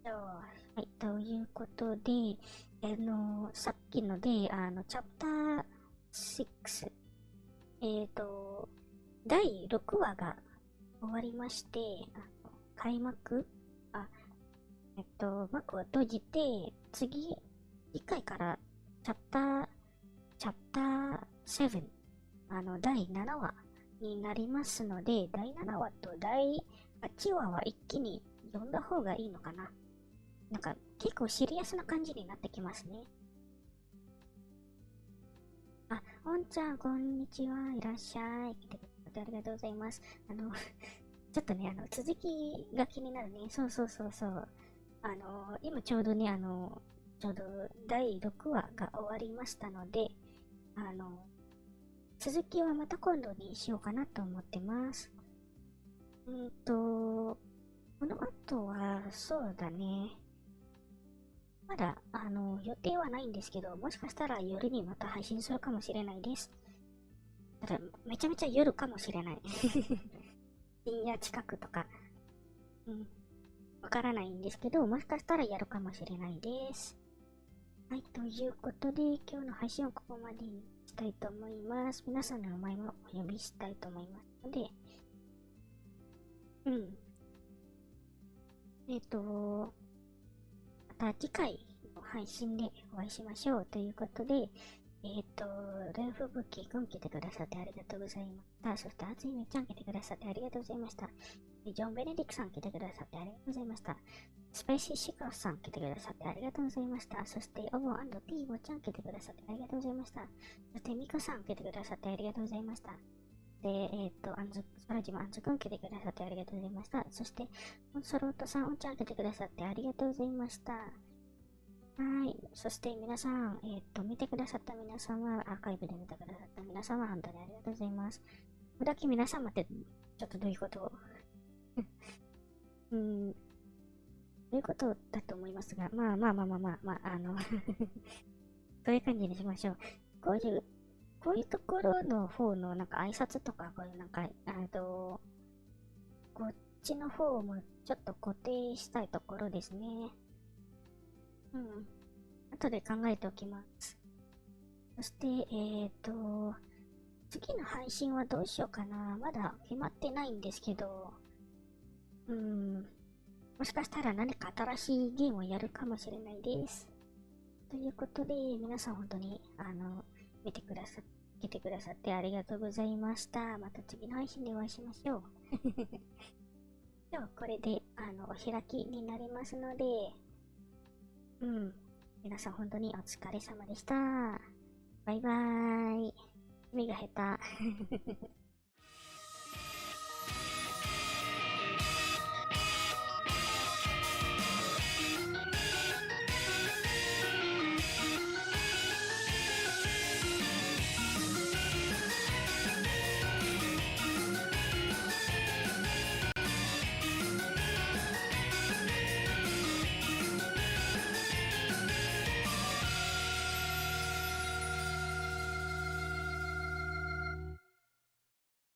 はい、ということで、さっきので、チャプター6、第6話が終わりまして、開幕幕を閉じて、次回から、チャプター7、第7話になりますので、第7話と第8話は一気に読んだ方がいいのかな。なんか、結構シリアスな感じになってきますね。あ、おんちゃん、こんにちは。いらっしゃい。来てくれてありがとうございます。ちょっとね、続きが気になるね。そう。今ちょうどね、ちょうど第6話が終わりましたので、続きはまた今度にしようかなと思ってます。この後は、そうだね。まだ、予定はないんですけど、もしかしたら夜にまた配信するかもしれないです。ただ、めちゃめちゃ夜かもしれない。深夜近くとか。わからないんですけど、もしかしたらやるかもしれないです。はい、ということで、今日の配信をここまでにしたいと思います。皆さんの名前もお呼びしたいと思いますので、また次回の配信でお会いしましょうということで、ルンフブッキーくん来てくださってありがとうございました。そして、あついめちゃん来てくださってありがとうございました。ジョン・ベネディクさん来てくださってありがとうございました。スパイシーシカフさん来てくださってありがとうございました。そして、オボ&ティーボちゃん来てくださってありがとうございました。そして、ミカさん来てくださってありがとうございました。で、スパラジもアンズくん来てくださってありがとうございました。そして、オンソロートさん、オンちゃん来てくださってありがとうございました。はい。そして皆さん、見てくださった皆様、アーカイブで見てくださった皆様、本当にありがとうございます。これだけ皆様って、ちょっとどういうことをどういうことだと思いますが、そういう感じにしましょう。こういうところの方のなんか挨拶とか、こういうなんか、こっちの方もちょっと固定したいところですね。後で考えておきます。そして、次の配信はどうしようかな。まだ決まってないんですけど、もしかしたら何か新しいゲームをやるかもしれないです。ということで、皆さん本当に、来てくださってありがとうございました。また次の配信でお会いしましょう。では、これで、お開きになりますので、皆さん本当にお疲れ様でした。バイバーイ。目が下手。